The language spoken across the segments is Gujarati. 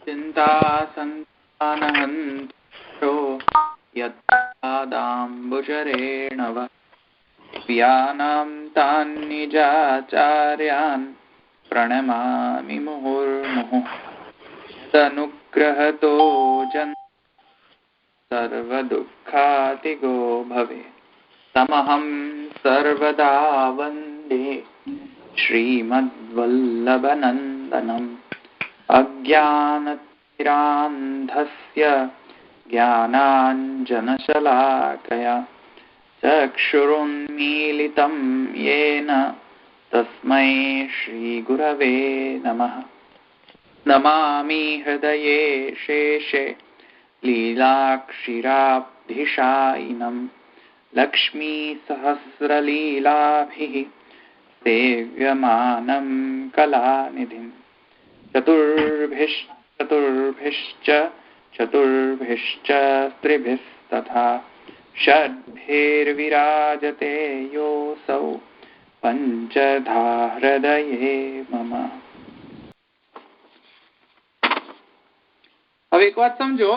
चिन्ता सन्तानहन्तो यत्पादाम्बुजरेण वा व्यानां तान् निजाचार्यान् प्रणमामि मुहुर्मुहुः तनुग्रहतो जन् सर्वदुःखातिगो भवे तमहं सर्वदा वन्दे श्रीमद्वल्लभनन्दनम् अज्ञानतिरान्धस्य ज्ञानाञ्जनशलाकया चक्षुरुन्मीलितं येन तस्मै श्रीगुरवे नमः। नमामि हृदये शेषे लीलाक्षीराब्धिशायिनं लक्ष्मीसहस्रलीलाभिः सेव्यमानं कलानिधिं चतुर्भिश्च स्त्रिभिस्तथा षड्भिर्विराजते योऽसौ पञ्चधा हृदये मम। હવે એક વાત સમજો,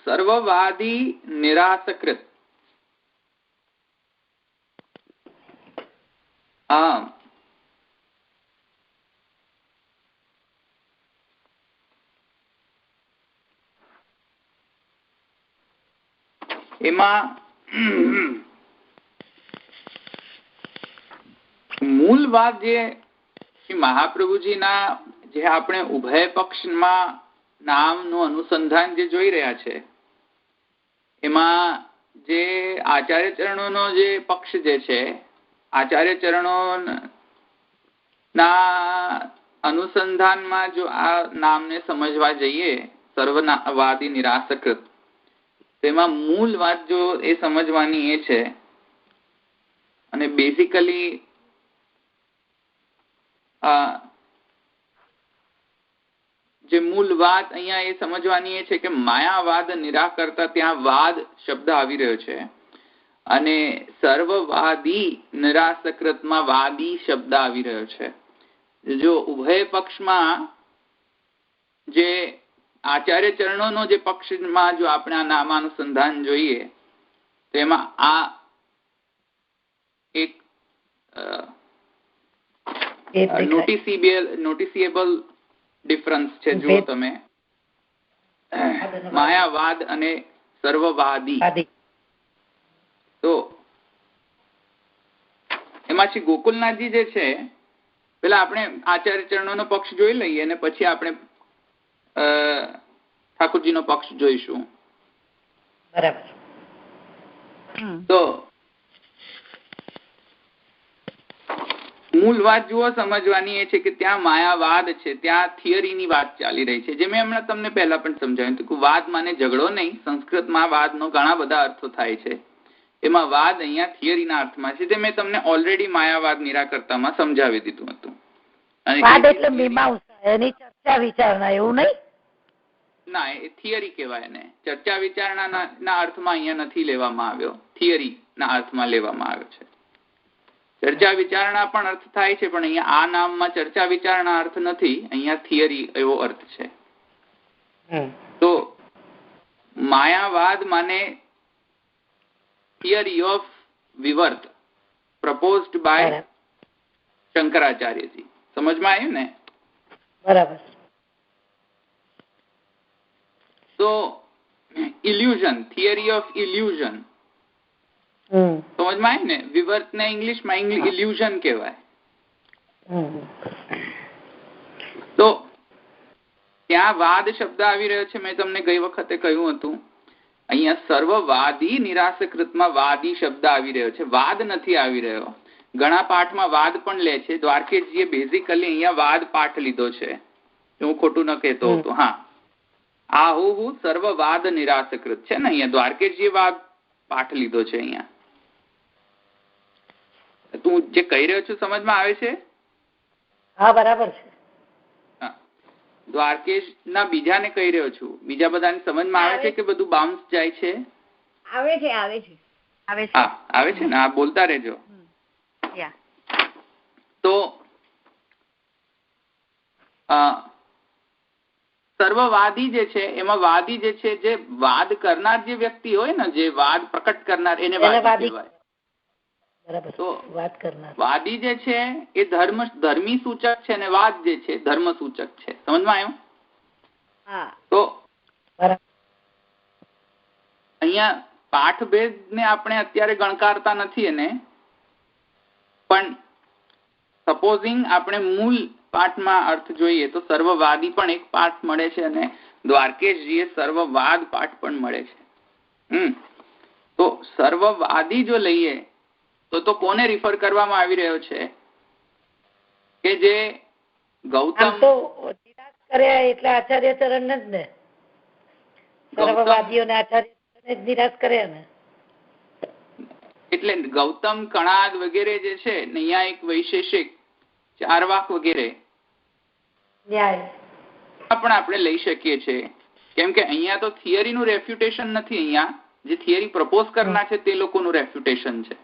સર્વવાદી નિરાસકૃત. એમાં મૂળ વાત જે શ્રી મહાપ્રભુજીના જે આપણે ઉભય પક્ષમાં નામનું અનુસંધાન જે જોઈ રહ્યા છે, એમાં જે આચાર્ય ચરણોનો જે પક્ષ જે છે, આચાર્ય ચરણોના અનુસંધાનમાં જો આ નામને સમજવા જઈએ, સર્વવાદી નિરાસકૃત, તેમાં મૂળ વાત જો એ સમજવાની એ છે, અને બેઝિકલી જે મૂળ વાત અહીંયા એ સમજવાની એ છે કે માયાવાદ નિરાકરતા ત્યાં વાદ શબ્દ આવી રહ્યો છે, અને સર્વવાદી નિરાસકૃતમાં વાદી શબ્દ આવી રહ્યો છે. જો ઉભય પક્ષમાં જે આચાર્ય ચરણોનો જે પક્ષમાં જો આપણે આ નામાનુસંધાન જોઈએ, તો એમાં આ એક નોટિસિએબલ ડિફરન્સ છે. જુઓ તમે, માયાવાદ અને સર્વવાદી, તો એમાં શ્રી ગોકુલનાથજી જે છે, પેલા આપણે આચાર્ય ચરણોનો પક્ષ જોઈ લઈએ અને પછી આપણે ઠાકોરજીનો પક્ષ જોઈશું. બરાબર. તો મૂળ વાત જુઓ સમજવાની એ છે કે ત્યાં માયાવાદ છે, ત્યાં થિયરીની વાત ચાલી રહી છે. જે મેં હમણાં તમને પહેલા પણ સમજાવ્યું હતું કે વાદ માને ઝઘડો નહીં. સંસ્કૃતમાં વાદનો ઘણા બધા અર્થો થાય છે, એમાં વાદ અહીંયા થિયરીના અર્થમાં છે, જે મેં તમને ઓલરેડી માયાવાદ નિરાકર્તામાં સમજાવી દીધું હતું. વાદ એટલે મીમાંસા, એની ચર્ચા વિચારણા, એવું નહીં? ના, એ થિયરી કહેવાય ને. ચર્ચા વિચારણાના અર્થમાં અહીંયા નથી લેવામાં આવ્યો, થિયરીના અર્થમાં લેવામાં આવ્યો છે. ચર્ચા વિચારણા પણ અર્થ થાય છે, પણ અહીંયા આ નામમાં ચર્ચા વિચારણા અર્થ નથી, અહીંયા થિયરી એવો અર્થ છે. તો માયાવાદ માને થિયરી ઓફ વિવર્ત પ્રપોઝડ બાય શંકરાચાર્યજી. સમજમાં આવ્યું ને? બરાબર. તો ઇલ્યુઝન, થિયરી ઓફ ઇલ્યુઝન, સમજમાં આવ્યું ને? વિવર્ત ને ઇંગ્લિશમાં ઇલ્યુઝન કહેવાય. તો ત્યાં વાદ શબ્દ આવી રહ્યો છે. મેં તમને ગઈ વખતે કહ્યું હતું, અહીંયા સર્વવાદી નિરાસકૃતમાં વાદી શબ્દ આવી રહ્યો છે, વાદ નથી આવી રહ્યો. ઘણા પાઠમાં વાદ પણ લે છે. દ્વારકેશજીએ બેઝિકલી અહીંયા વાદ પાઠ લીધો છે, હું ખોટું ન કહેતો હતો. હા, આહુ સર્વવાદ નિરાસકૃત છે ને, અહીંયા દ્વારકેશજીએ વાદ પાઠ લીધો છે. અહીંયા તું જે કહી રહ્યો છું સમજમાં આવે છે? હા, બરાબર છે. દ્વારકેશ ના બીજાને કહી રહ્યો છું, બીજા બધાને સમજમાં આવે છે કે બધું બાઉન્સ જાય છે? આવે છે, આવે છે, આવે છે. હા, આવે છે ને? હા, બોલતા રહેજો. તો સર્વવાદી જે છે એમાં વાદી જે છે, જે વાદ કરનાર જે વ્યક્તિ હોય ને, જે વાદ પ્રકટ કરનાર, એને વાદી કહેવાય. તો વાદી જે છે એ ધર્મી સૂચક છે અને વાદ જે છે ધર્મ સૂચક છે. સમજમાં આવ્યું? તો અહીંયા પાઠભેદ ને આપણે અત્યારે ગણકારતા નથી એને, પણ સપોઝિંગ આપણે મૂળ પાઠમાં અર્થ જોઈએ તો સર્વવાદી પણ એક પાઠ મળે છે અને દ્વારકેશજીએ સર્વવાદ પાઠ પણ મળે છે. તો સર્વવાદી જો લઈએ તો કોને રિફર કરવામાં આવી રહ્યો છે? કે જે ગૌતમ કર્યા એટલે આચાર્ય ચરણ જ ને, સર્વવાદીઓને આચાર્ય નિરાશ કર્યા ને. એટલે ગૌતમ, કણાદ વગેરે જે છે, ન્યાયિક, વૈશેષિક, ચારવાક વગેરે પણ આપણે લઈ શકીએ છીએ. કેમ કે અહીંયા તો થિયરીનું રેફ્યુટેશન નથી, અહીંયા જે થિયરી પ્રપોઝ કરનાર છે તે લોકોનું રેફ્યુટેશન છે.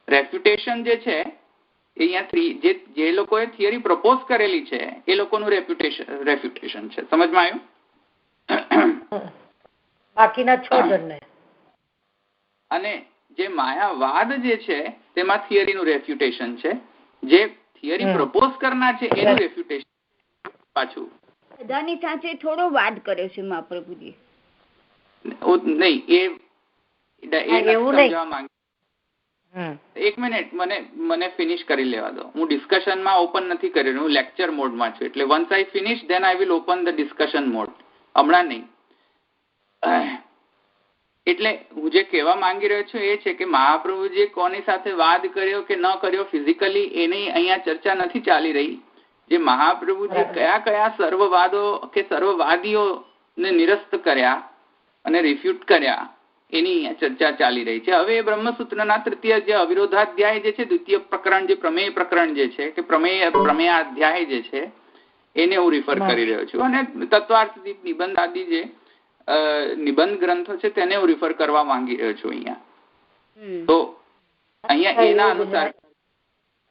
રેફ્યુટેશન જે છે અહીંયા જે લોકોએ થિયરી પ્રપોઝ કરેલી છે એ લોકોનું રેફ્યુટેશન છે. સમજમાં આવ્યું? બાકીના 6 જણને. અને જે માયાવાદ જે છે તેમાં થિયરીનું રેફ્યુટેશન છે. જે થિયરી પ્રપોઝ કરનાર છે એનું રેફ્યુટેશન પાછું. બધાની સાથે થોડો વાદ કર્યો છે મહાપ્રભુજી. નહીં, એ સમજવા માંગે. એક મિનિટ, મને ફિનિશ કરી લેવા દો. હું ડિસ્કશનમાં ઓપન નથી કરી રહ્યો, હું લેક્ચર મોડમાં છું. એટલે once I finish than I will open the discussion mode. હમણાં નહીં. એટલે હું જે કહેવા માંગી રહ્યો છું એ છે કે મહાપ્રભુજીએ કોની સાથે વાદ કર્યો કે ન કર્યો ફિઝિકલી એની અહીંયા ચર્ચા નથી ચાલી રહી. જે મહાપ્રભુજી કયા સર્વવાદો કે સર્વવાદીઓને નિરસ્ત કર્યા અને રિફ્યુટ કર્યા એની અહીંયા ચર્ચા ચાલી રહી છે. હવે બ્રહ્મસૂત્રના તૃતીય જે અવિરોધાધ્યાય જે છે, દ્વિતીય પ્રકરણ, જે પ્રમેય પ્રકરણ જે છે કે પ્રમેયાધ્યાય જે છે એને હું રિફર કરી રહ્યો છું. અને તત્વાર્થ નિબંધ આદિ જે નિબંધ ગ્રંથો છે તેને હું રિફર કરવા માંગી રહ્યો છું અહીંયા. તો અહીંયા એના અનુસાર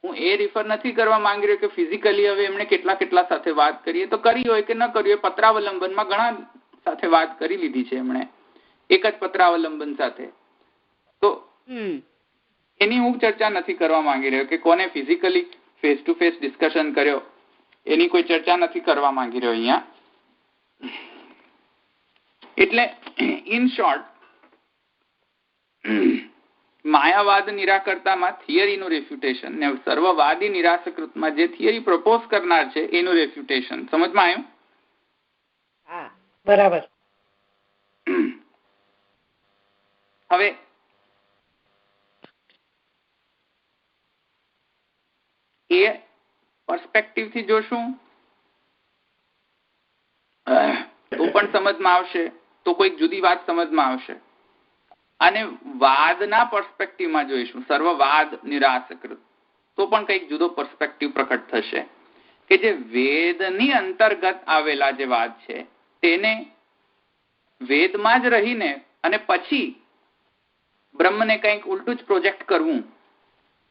હું એ રિફર નથી કરવા માંગી રહ્યો કે ફિઝિકલી હવે એમણે કેટલા સાથે વાત કરીએ તો કરી હોય કે ન કરી હોય. પત્રાવલંબનમાં ઘણા સાથે વાત કરી લીધી છે એમણે, એક જ પત્રાવલંબન સાથે. તો એની હું ચર્ચા નથી કરવા માંગી રહ્યો કે કોને physically face to face discussion કર્યો, એની કોઈ ચર્ચા નથી કરવા માંગી રહ્યો અહીંયા. એટલે ઇન શોર્ટ, માયાવાદ નિરાકર્તામાં થિયરીનું રેફ્યુટેશન ને સર્વવાદી નિરાશકૃતમાં જે થિયરી પ્રપોઝ કરનાર છે એનું રેફ્યુટેશન. સમજમાં આવ્યું? હા, બરાબર. હવે એ પર્સપેક્ટિવ થી જોશું તો પણ સમજમાં આવશે, તો કોઈક જુદી વાત સમજમાં આવશે. અને વાદના પર્સપેક્ટિવમાં જોઈશું, સર્વવાદ નિરાશકૃત, તો પણ કંઈક જુદો પર્સપેક્ટિવ પ્રકટ થશે કે જે વેદની અંતર્ગત આવેલા જે વાદ છે તેને વેદમાં જ રહીને અને પછી બ્રહ્મને કંઈક ઉલટું જ પ્રોજેક્ટ કરવું,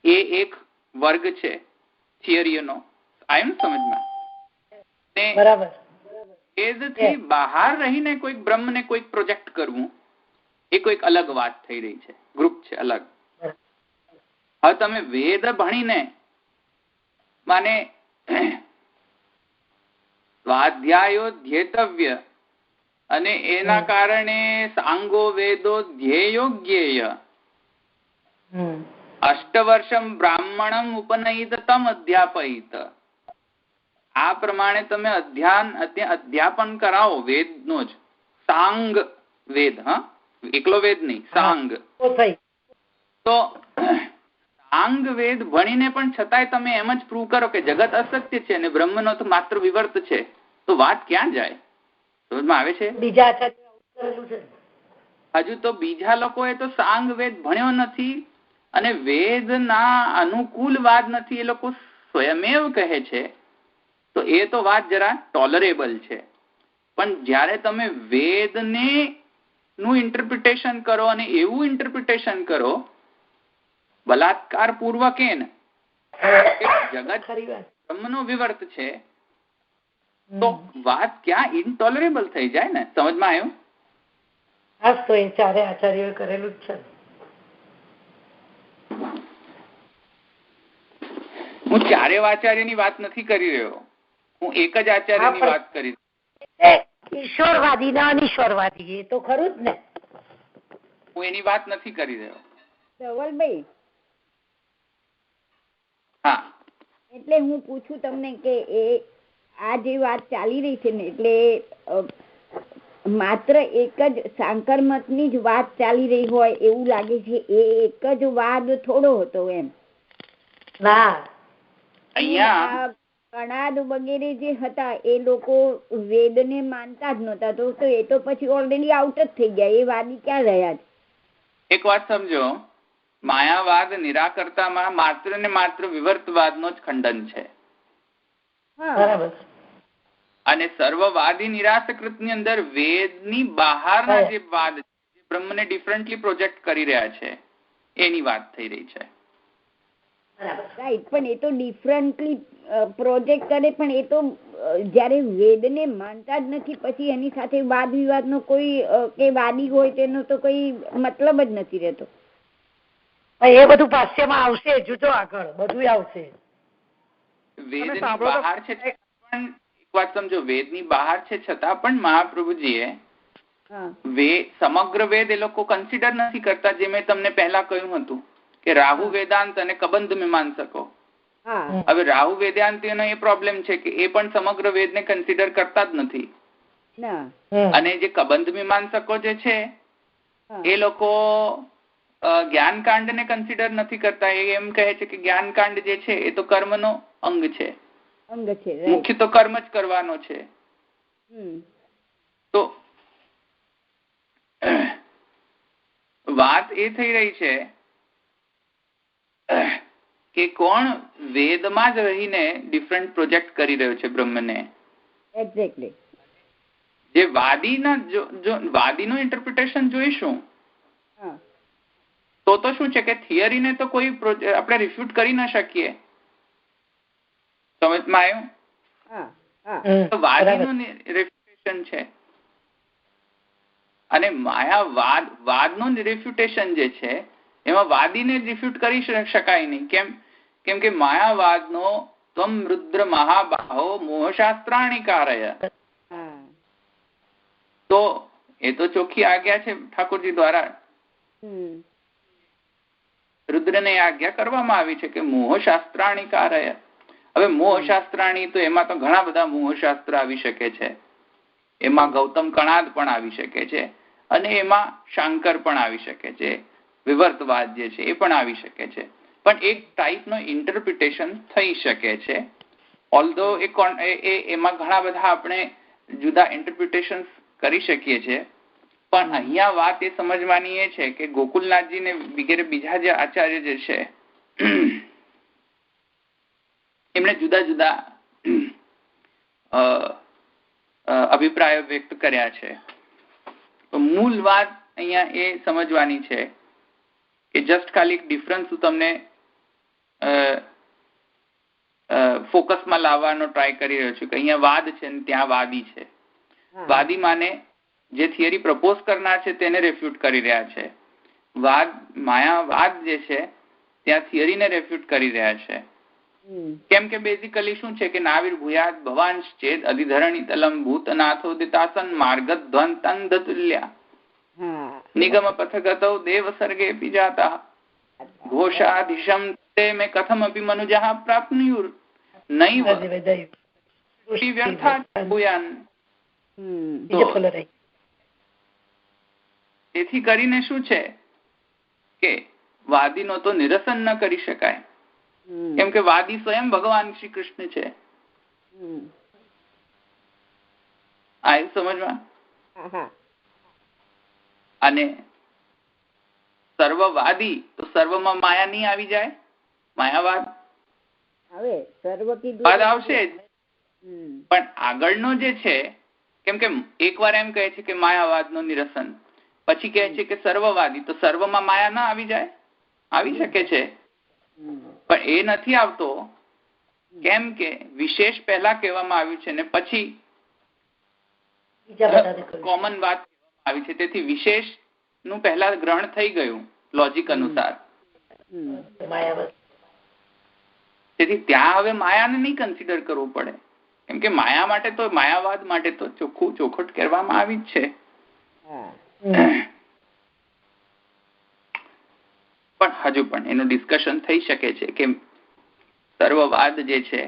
એ એક વર્ગ છે થિયરીનો. આયમ સમજમાં? બરાબર. વેદથી બહાર રહીને કોઈક બ્રહ્મને કોઈક પ્રોજેક્ટ કરવું એ કોઈક અલગ વાત થઈ રહી છે, ગ્રુપ છે અલગ. હવે તમે વેદ ભણીને માને સ્વાધ્યાયો ધ્યેતવ્ય અને એના કારણે સાંગો વેદો ધ્યેયોગ્યેય અષ્ટવર્ષમ બ્રાહ્મણમ ઉપનયિત તમ અધ્યાપયિત. આ પ્રમાણે તમે અધ્યાપન કરાવો વેદનો જ, સાંગ વેદ, હા, એકલો વેદ નહીં, સાંગ. તો સાંગ વેદ ભણીને પણ છતાંય તમે એમ જ પ્રૂવ કરો કે જગત અસત્ય છે અને બ્રહ્મનો તો માત્ર વિવર્ત છે, તો વાત ક્યાં જાય? સમજમાં આવે છે? હજુ તો બીજા લોકોએ તો સાંગ વેદ ભણ્યો નથી અને વેદના અનુકૂળ વાત નથી, એ લોકો સ્વયમેવ કહે છે, તો એ તો વાત જરા ટોલરેબલ છે. પણ જ્યારે તમે વેદને નું ઇન્ટરપ્રિટેશન કરો અને એવું ઇન્ટરપ્રિટેશન કરો બલાત્કાર પૂર્વક જગત બ્રહ્મનો વિવર્ત છે, તો વાત ક્યાં ઇન્ટોલરેબલ થઈ જાય ને. સમજમાં આવ્યું? હા, તો એ ચારે આચાર્યોએ કરેલું જ છે. હું ચારે આચાર્યની વાત નથી કરી રહ્યો, હું એક જ આચાર્યની વાત કરી. ઈશ્વરવાદી ના અનિશ્વરવાદી, એ તો ખરું જ ને. હું એની વાત નથી કરી રહ્યો. ધવલભાઈ, હા, એટલે હું પૂછું તમને કે એ આ જે વાત ચાલી રહી છે ને, એટલે માત્ર એક જ શાંકર મતની જ વાત ચાલી રહી હોય એવું લાગે છે. એ એક જ વાદ થોડો હતો એમ. ના, અહીંયા કણાદ વગેરે જે હતા એ લોકો વેદને માનતા જ નહોતા, તો એ તો પછી ઓલરેડી આઉટ જ થઈ ગયા. એ વાદી ક્યાં રહ્યા છે? એક વાત સમજો, માયાવાદ નિરાકર્તામાં માત્ર ને માત્ર વિવર્તવાદનો જ ખંડન છે. બરાબર. અને સર્વવાદી નિરાશકૃતની અંદર વેદની બહારના જે વાદ છે, બ્રહ્મને ડિફરન્ટલી પ્રોજેક્ટ કરી રહ્યા છે, એની વાત થઈ રહી છે. રાઈટ, પણ એ તો ડિફરન્ટલી પ્રોજેક્ટ કરે, પણ એ તો જયારે વેદને માનતા જ નથી પછી એની સાથે વાદ વિવાદનો કોઈ કે વાદી હોય તેનો તો કોઈ મતલબ જ નથી રહેતો. એ બધું ભાષ્યમાં આવશે, જોજો આગળ બધું આવશે. વેદની બહાર છે પણ એક વાત સમજો, વેદની બહાર છે છતાં પણ મહાપ્રભુજીએ સમગ્ર વેદ એ લોકો કન્સિડર નથી કરતા. જે મેં તમને પહેલા કહ્યું હતું કે રાહુ વેદાંત અને કબંધ મીમાંસકો. હવે રાહુ વેદાંતિનો એ પ્રોબ્લેમ છે કે એ પણ સમગ્ર વેદને કન્સિડર કરતા જ નથી. અને જે કબંધ મીમાંસકો જે છે એ લોકો જ્ઞાનકાંડ ને કન્સિડર નથી કરતા. એ એમ કહે છે કે જ્ઞાનકાંડ જે છે એ તો કર્મનો અંગ છે, મુખ્ય તો કર્મ જ કરવાનો છે. તો વાત એ થઈ રહી છે કે કોણ વેદમાં જ રહીને ડિફરન્ટ પ્રોજેક્ટ કરી રહ્યો છે બ્રહ્મને. એક્ઝેક્ટલી. જે વાદીનો ઇન્ટરપ્રિટેશન જોઈશું તો શું છે કે થિયરીને તો કોઈ આપણે રિફ્યુટ કરી ન શકીએ. સમજમાં આવ્યું? વાદીનું રિફ્યુટેશન છે. અને વાદનું રિફ્યુટેશન જે છે એમાં વાદીને રિફ્યુટ કરી શકાય નહીં. કેમ કે માયાવાદનો ત્વમ રુદ્ર મહાબાહો મોહશાસ્ત્રાણી કારય, તો એ તો ચોખ્ખી આજ્ઞા છે ઠાકોરજી દ્વારા. રુદ્રને આજ્ઞા કરવામાં આવી છે કે મોહશાસ્ત્રાણી કારય. હવે મોહશાસ્ત્રાણી તો એમાં તો ઘણા બધા મોહશાસ્ત્ર આવી શકે છે. એમાં ગૌતમ કણાદ પણ આવી શકે છે અને એમાં શાંકર પણ આવી શકે છે. વિવર્તવાદ જે છે એ પણ આવી શકે છે. પણ એક ટાઈપનો ઇન્ટરપ્રિટેશન થઈ શકે છે. ઓલ્ધો એમાં ઘણા બધા આપણે જુદા ઇન્ટરપ્રિટેશન કરી શકીએ છીએ. પણ અહીંયા વાત એ સમજવાની એ છે કે ગોકુલનાથજી ને વગેરે બીજા જે આચાર્ય જે છે એમણે જુદા જુદા અભિપ્રાયો વ્યક્ત કર્યા છે. તો મૂળ વાત અહીંયા એ સમજવાની છે કે જસ્ટ ખાલી ડિફરન્સ તમને ફોકસમાં લાવવાનો ટ્રાય કરી રહ્યો છું કે અહીંયા વાદ છે ને ત્યાં વાદી છે. વાદી માને જે થિયરી પ્રપોઝ કરનાર છે તેને રેફ્યુટ કરી રહ્યા છે. માયાવાદ જે છે ત્યાં થિયરીને રેફ્યુટ કરી રહ્યા છે. કેમ કે બેઝિકલી શું છે કે નાવિર ભૂયાત ભવાંશ ચેદ અધિધરણી તલમ ભૂતનાથો દિતાસન માર્ગધ્વંતન દતુલ્યા નિગમ પથગતૌ દેવ સર્ગે જાતા ઘોષાધિશમ તે મે કથમ અપી મનુજઃ પ્રાપ્નુયુર નૈવ વ્યર્થા ભૂયાન. તેથી કરીને શું છે કે વાદીનો તો નિરસન ન કરી શકાય. કેમ કે વાદી સ્વયં ભગવાન શ્રી કૃષ્ણ છે. આવ્યું સમજમાં? અને સર્વવાદી તો સર્વમાં માયા નહીં આવી જાય? માયાવાદ વાદ આવશે જ. પણ આગળનો જે છે, કેમ કે એકવાર એમ કહે છે કે માયાવાદનું નિરસન, પછી કહે છે કે સર્વવાદી, તો સર્વમાં માયા ના આવી જાય? આવી શકે છે, પણ એ નથી આવતો. કેમ કે વિશેષ પહેલા કહેવામાં આવ્યું છે ને પછી કોમન વાત કહેવામાં આવી છે, તેથી વિશેષ નું પહેલા ગ્રહણ થઈ ગયું લોજિક અનુસાર. તેથી ત્યાં હવે માયાને નહીં કન્સિડર કરવું પડે, કેમ કે માયા માટે તો માયાવાદ માટે તો ચોખવટ કરવામાં આવી જ છે. પણ હજુ પણ એનું ડિસ્કશન થઈ શકે છે કે સર્વવાદ જે છે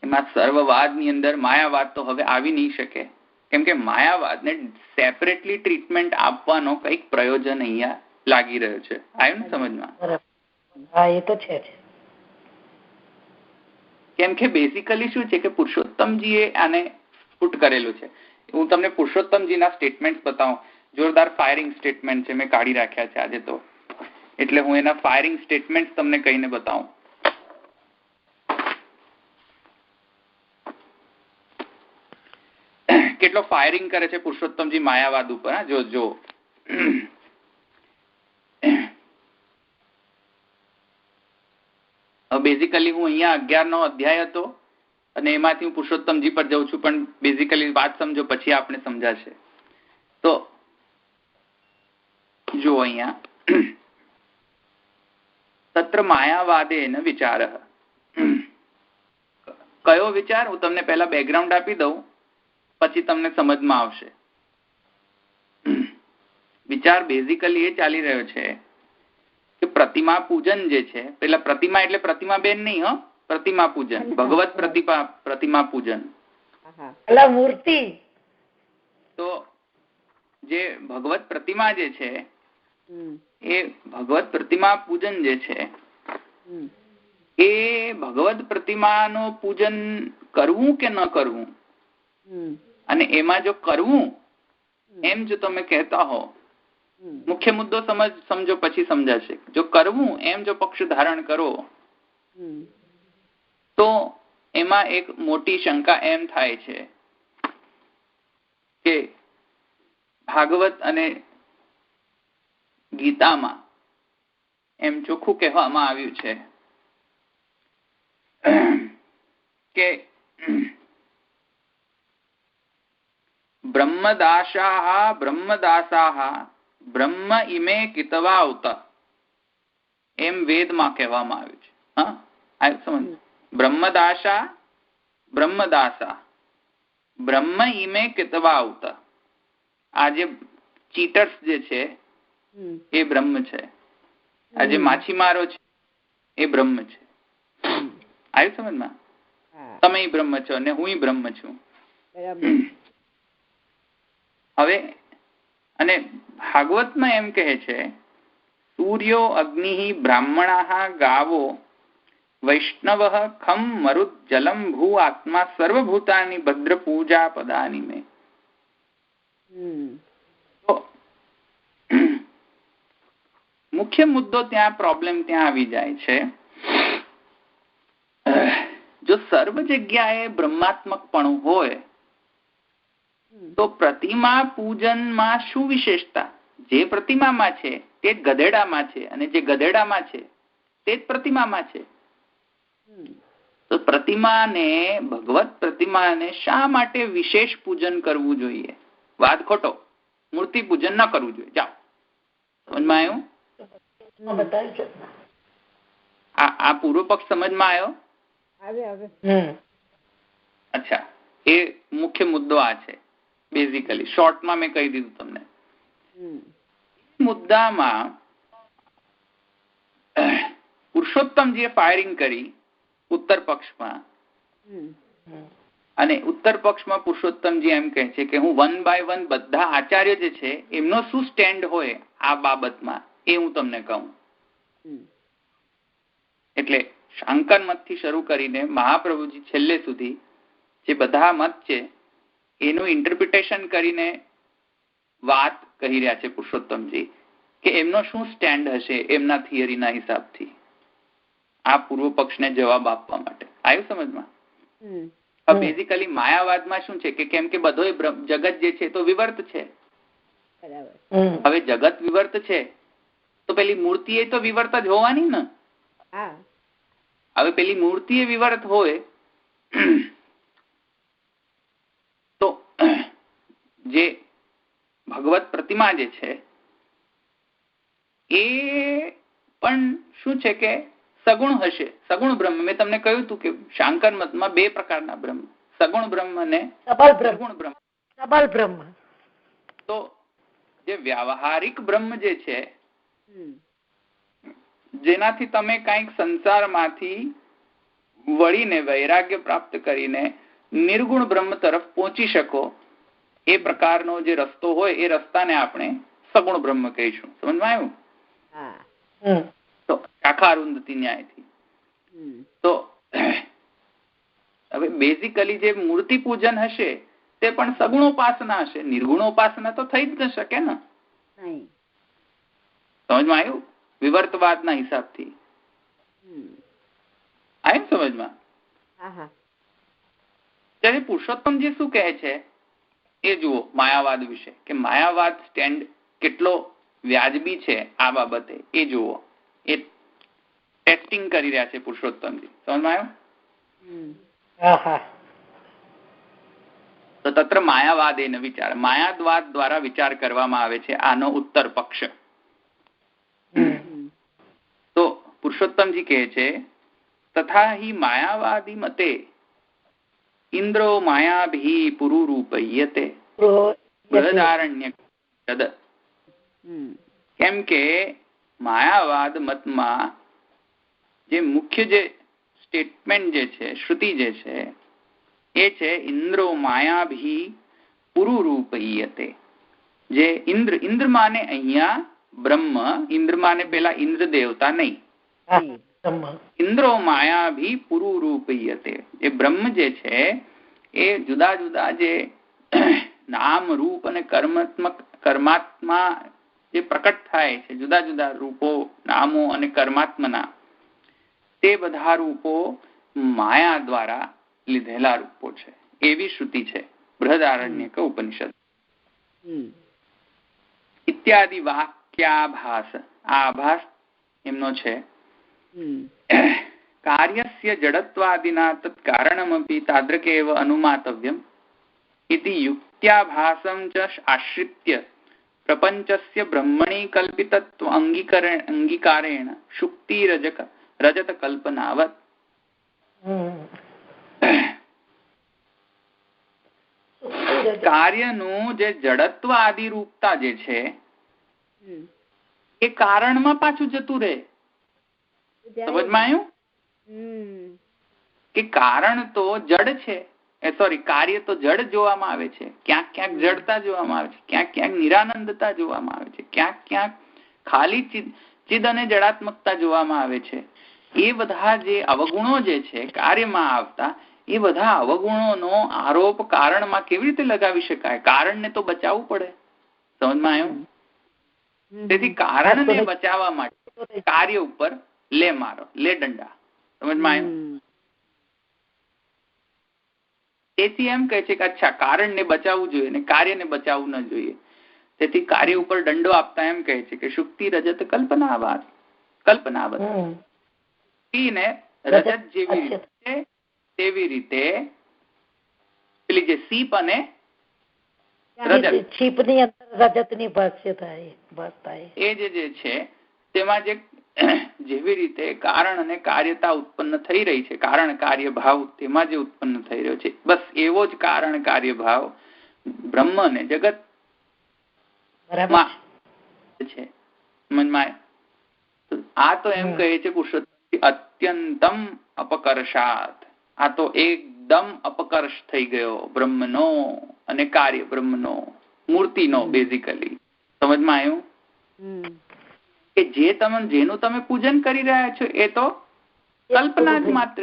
એમાં સર્વવાદની અંદર માયાવાદ તો હવે આવી નહીં શકે, કેમ કે માયાવાદને સેપરેટલી ટ્રીટમેન્ટ આપવાનો કંઈક પ્રયોજન અહીંયા લાગી રહ્યો છે. આવ્યું ને સમજમાં? હા, એ તો છે. કેમ કે બેઝિકલી શું છે કે પુરુષોત્તમજીએ આને પુટ કરેલું છે. હું તમને પુરુષોત્તમજીના સ્ટેટમેન્ટ બતાવું. જોરદાર ફાયરિંગ સ્ટેટમેન્ટ છે, મેં કાઢી રાખ્યા છે આજે તો, એટલે હું એના ફાયરિંગ સ્ટેટમેન્ટ તમને કહીને બતાવું. કેટલો ફાયરિંગ કરે છે પુરુષોત્તમજી માયાવાદ ઉપર. જો બેઝિકલી હું અહીંયા 11નો અધ્યાય હતો અને એમાંથી હું પુરુષોત્તમજી પર જઉં છું, પણ બેઝિકલી વાત સમજો પછી આપણે સમજાશે. તો જો અહીંયા તત્ર માયાવાદેન વિચાર. કયો વિચાર? હું તમને પહેલા બેકગ્રાઉન્ડ આપી દઉં, પછી તમને સમજમાં આવશે. વિચાર બેઝિકલી એ ચાલી રહ્યો છે કે પ્રતિમા પૂજન જે છે, પેલા પ્રતિમા એટલે પ્રતિમા બેન નહીં, પ્રતિમા પૂજન, ભગવત પ્રતિમા પૂજન, મૂર્તિ. તો જે ભગવત પ્રતિમા જે છે એ ભગવત પ્રતિમા પૂજન જે છે એ ભગવત પ્રતિમાનું પૂજન કરવું કે ન કરવું, અને એમાં જો કરવું એમ જો તમે કહેતા હો, મુખ્ય મુદ્દો સમજો પછી સમજાશે. જો કરવું એમ જો પક્ષ ધારણ કરો તો એમાં એક મોટી શંકા એમ થાય છે કે ભાગવત અને ગીતામાં એમ ચોખ્ખું કહેવામાં આવ્યું છે કે બ્રહ્મદાસાહ બ્રહ્મ ઇમે કિતવાઉત, એમ વેદમાં કહેવામાં આવ્યું છે. હા, સમજ. બ્રહ્મદાસા બ્રહ્મ ઇમે કિતવાઉત. આ જે ચીટર્સ જે છે એ બ્રહ્મ છે, આ જે માછીમારો છે એ બ્રહ્મ છે. આવ્યું સમજમાં? તમે બ્રહ્મ છો અને હું બ્રહ્મ છું. હવે અને ભાગવતમાં એમ કહે છે સૂર્યો અગ્નિ બ્રાહ્મણા ગાવો વૈષ્ણવ ખમ મરુત જલમ ભૂ આત્મા સર્વભૂતાની ભદ્ર પૂજા પદાની મેં. તો મુખ્ય મુદ્દો ત્યાં પ્રોબ્લેમ ત્યાં આવી જાય છે. જો સર્વ જગ્યાએ બ્રહ્માત્મકપણું હોય તો પ્રતિમા પૂજનમાં શું વિશેષતા? જે પ્રતિમામાં છે તે જ ગધેડામાં છે, અને જે ગધેડામાં છે તે જ પ્રતિમામાં છે. તો પ્રતિમાને, ભગવત પ્રતિમાને શા માટે વિશેષ પૂજન કરવું જોઈએ? વાત ખોટો. મૂર્તિ પૂજન ન કરવું જોઈએ. જાઓ, સમજમાં આવ્યું? આ પૂર્વ પક્ષ સમજમાં આવ્યો? અચ્છા, એ મુખ્ય મુદ્દો આ છે. બેઝિકલી શોર્ટમાં મેં કહી દીધું તમને. મુદ્દામાં પુરુષોત્તમજીએ ફાયરિંગ કરી ઉત્તર પક્ષમાં, અને ઉત્તર પક્ષમાં પુરુષોત્તમજી એમ કહે છે કે હું 1 by 1 બધા આચાર્ય જે છે એમનો શું સ્ટેન્ડ હોય આ બાબતમાં એ હું તમને કહું. એટલે શાંકર મતથી શરૂ કરીને મહાપ્રભુજી છેલ્લે સુધી જે બધા મત છે એનું ઇન્ટરપ્રિટેશન કરીને વાત કહી રહ્યા છે પુરુષોત્તમજી કે એમનો શું સ્ટેન્ડ હશે એમના થિયરીના હિસાબથી આ પૂર્વ પક્ષને જવાબ આપવા માટે. આવ્યું સમજમાં? બેઝિકલી માયાવાદમાં શું છે કે કેમ કે બધો જગત જે છે તો વિવર્ત છે. હવે જગત વિવર્ત છે તો પેલી મૂર્તિ એ તો વિવર્ત જ હોવાની ને. હવે પેલી મૂર્તિ એ વિવર્ત હોય તો જે ભગવત પ્રતિમા જે છે એ પણ શું છે કે સગુણ હશે. સગુણ બ્રહ્મ મેં તમને કહ્યું હતું કે શાંકર મતમાં બે પ્રકારના બ્રહ્મ, સગુણ બ્રહ્મ અને નિર્ગુણ બ્રહ્મ. સબલ બ્રહ્મ. તો જે વ્યાવહારિક બ્રહ્મ જે છે જેનાથી તમે કંઈક સંસારમાંથી વળીને વૈરાગ્ય પ્રાપ્ત કરીને નિર્ગુણ બ્રહ્મ તરફ પહોંચી શકો એ પ્રકારનો જે રસ્તો હોય એ રસ્તાને આપણે સગુણ બ્રહ્મ કહીશું. સમજમાં આવ્યું? તો શાખા અરુંધતી ન્યાયથી. તો હવે બેઝિકલી જે મૂર્તિ પૂજન હશે તે પણ સગુણોપાસના હશે, નિર્ગુણોપાસના તો થઈ જ ન શકે ને. સમજમાં આવ્યું? વિવર્તવાદના હિસાબથી આવ્યું સમજમાં? ત્યારે પુરુષોત્તમજી શું કહે છે એ જુઓ માયાવાદ વિશે, કે માયાવાદ સ્ટેન્ડ કેટલો વ્યાજબી છે આ બાબતે એ જુઓ. એ ટેસ્ટિંગ કરી રહ્યા છે પુરુષોત્તમજી. સમજમાં આવ્યું? તો તત્ર માયાવાદ એને વિચાર, માયાવાદ દ્વારા વિચાર કરવામાં આવે છે આનો ઉત્તર પક્ષ. તો પુરુષોત્તમજી કહે છે તથા હિ માયાવાદી મતે ઇન્દ્રો માયાભી પુરુરૂપય્યતે બૃહદારણ્ય. કેમ કે માયાવાદ મતમાં જે મુખ્ય જે સ્ટેટમેન્ટ જે છે, શ્રુતિ જે છે એ છે ઇન્દ્રો માયાભી પુરુરૂપય્યતે. જે ઇન્દ્ર, ઇન્દ્ર માને અહીંયા બ્રહ્મ, ઇન્દ્ર માને પેલા ઇન્દ્ર દેવતા નહીં, ઇન્દ્રો માયાભી પુરુરૂપય્યતે. એ બ્રહ્મ જે છે એ જુદા જુદા જે નામ રૂપ અને કર્માત્મા જે પ્રકટ થાય છે, જુદા જુદા રૂપો, નામો અને કર્માત્મના, તે બધા રૂપો માયા દ્વારા લીધેલા રૂપો છે એવી શ્રુતિ છે બૃહદારણ્યક ઉપનિષદ. ઇત્યાદિ વાક્યાભાસ. આ આભાસ એમનો છે. કાર્યસ્ય જડત્વાદિના તત્ કારણમપી તાદૃકેવ અનુમાતવ્યમ ઇતિ યુક્ત્યાભાસં ચ આશ્રિત્ય પ્રપંચસ્ય બ્રહ્મણી કલ્પિતત્વ અંગીકારેણ શુક્તિ રજત કલ્પનાવત. કાર્યનું જે જડત્વ આદિ રૂપતા જે છે એ કારણમાં પાછું જતું રહે. સમજમાં આવ્યું? કે કારણ તો જડ છે, કાર્ય તો જડ જોવામાં આવે છે, ક્યાંક ક્યાંક જડતા જોવામાં આવે છે, ક્યાંક ક્યાંક નિરાનંદતા જોવામાં આવે છે, ક્યાંક ક્યાંક ખાલી ચિદ અને જડાત્મકતા જોવામાં આવે છે. એ બધા જે અવગુણો જે છે કાર્યમાં આવતા, એ બધા અવગુણોનો આરોપ કારણમાં કેવી રીતે લગાવી શકાય? કારણને તો બચાવવું પડે. સમજમાં આવ્યું? તેથી કારણને બચાવવા માટે કાર્ય ઉપર લે મારો, લે દંડા. સમજમાં આવ્યું? તેથી એમ કહે છે કે અચ્છા કારણને બચાવવું જોઈએ ને કાર્યને બચાવવું ન જોઈએ. તેથી કાર્ય ઉપર દંડો આપતા એમ કહે છે કે શુક્તિ રજત કલ્પનાવાદ. ને રજત જેવી રીતે તેવી રીતે પેલી જે સીપ અને એ જે છે તેમાં જે જેવી રીતે કારણ અને કાર્યતા ઉત્પન્ન થઈ રહી છે, કારણ કાર્ય ભાવ તેમાં જે ઉત્પન્ન થઈ રહ્યો છે, બસ એવો જ કારણ કાર્ય ભાવ બ્રહ્મ ને જગત છે. સમજમાં? આ તો એમ કહે છે પુરુષોત્તમ અત્યંતમ અપકર્ષાત. આ તો એકદમ અપકર્ષ થઈ ગયો બ્રહ્મનો અને કાર્ય બ્રહ્મનો, મૂર્તિનો બેઝિકલી. સમજમાં આવ્યું? કે જેનું તમે પૂજન કરી રહ્યા છો એ તો કલ્પના જ માત્ર.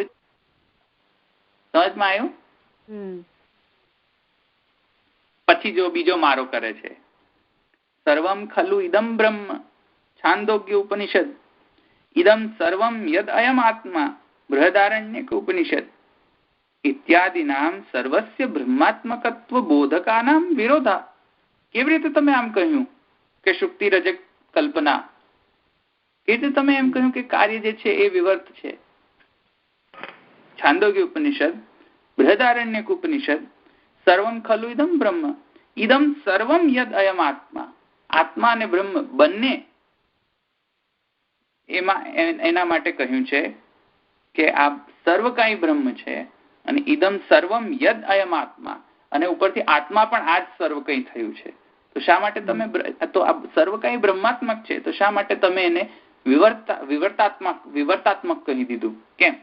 સમજમાં આવ્યું? પછી જો બીજો મારો કરે છે સર્વમ ખલુ ઇદમ બ્રહ્મ, છાંદોગ્ય ઉપનિષદ. ઇદમ સર્વમ યદ અયમ આત્મા, બૃહદારણ્યક ઉપનિષદ ઇત્યાદિનામ સર્વસ્ય બ્રહ્માત્મકત્વ બોધકાનામ વિરોધા. કેવી રીતે તમે આમ કહ્યું કે શુક્તિ રજક કલ્પના? કેવી રીતે તમે એમ કહ્યું કે કાર્ય જે છે એ વિવર્ત છે? છાંદોગ્ય ઉપનિષદ, બૃહદારણ્યક ઉપનિષદ, સર્વમ ખલુ ઇદમ બ્રહ્મ, ઇદમ સર્વમ યદ અયમ આત્મા. આત્મા અને બ્રહ્મ બંને એના માટે કહ્યું છે કે આ સર્વ કાંઈ બ્રહ્મ છે અને ઇદમ સર્વમ યદ અયમ આત્મા, અને ઉપરથી આત્મા પણ આ જ સર્વ કંઈ થયું છે. તો શા માટે તમે તો આ સર્વ કાંઈ બ્રહ્માત્મક છે, તો શા માટે તમે એને વિવર્તાત્મક કહી દીધું? કેમ?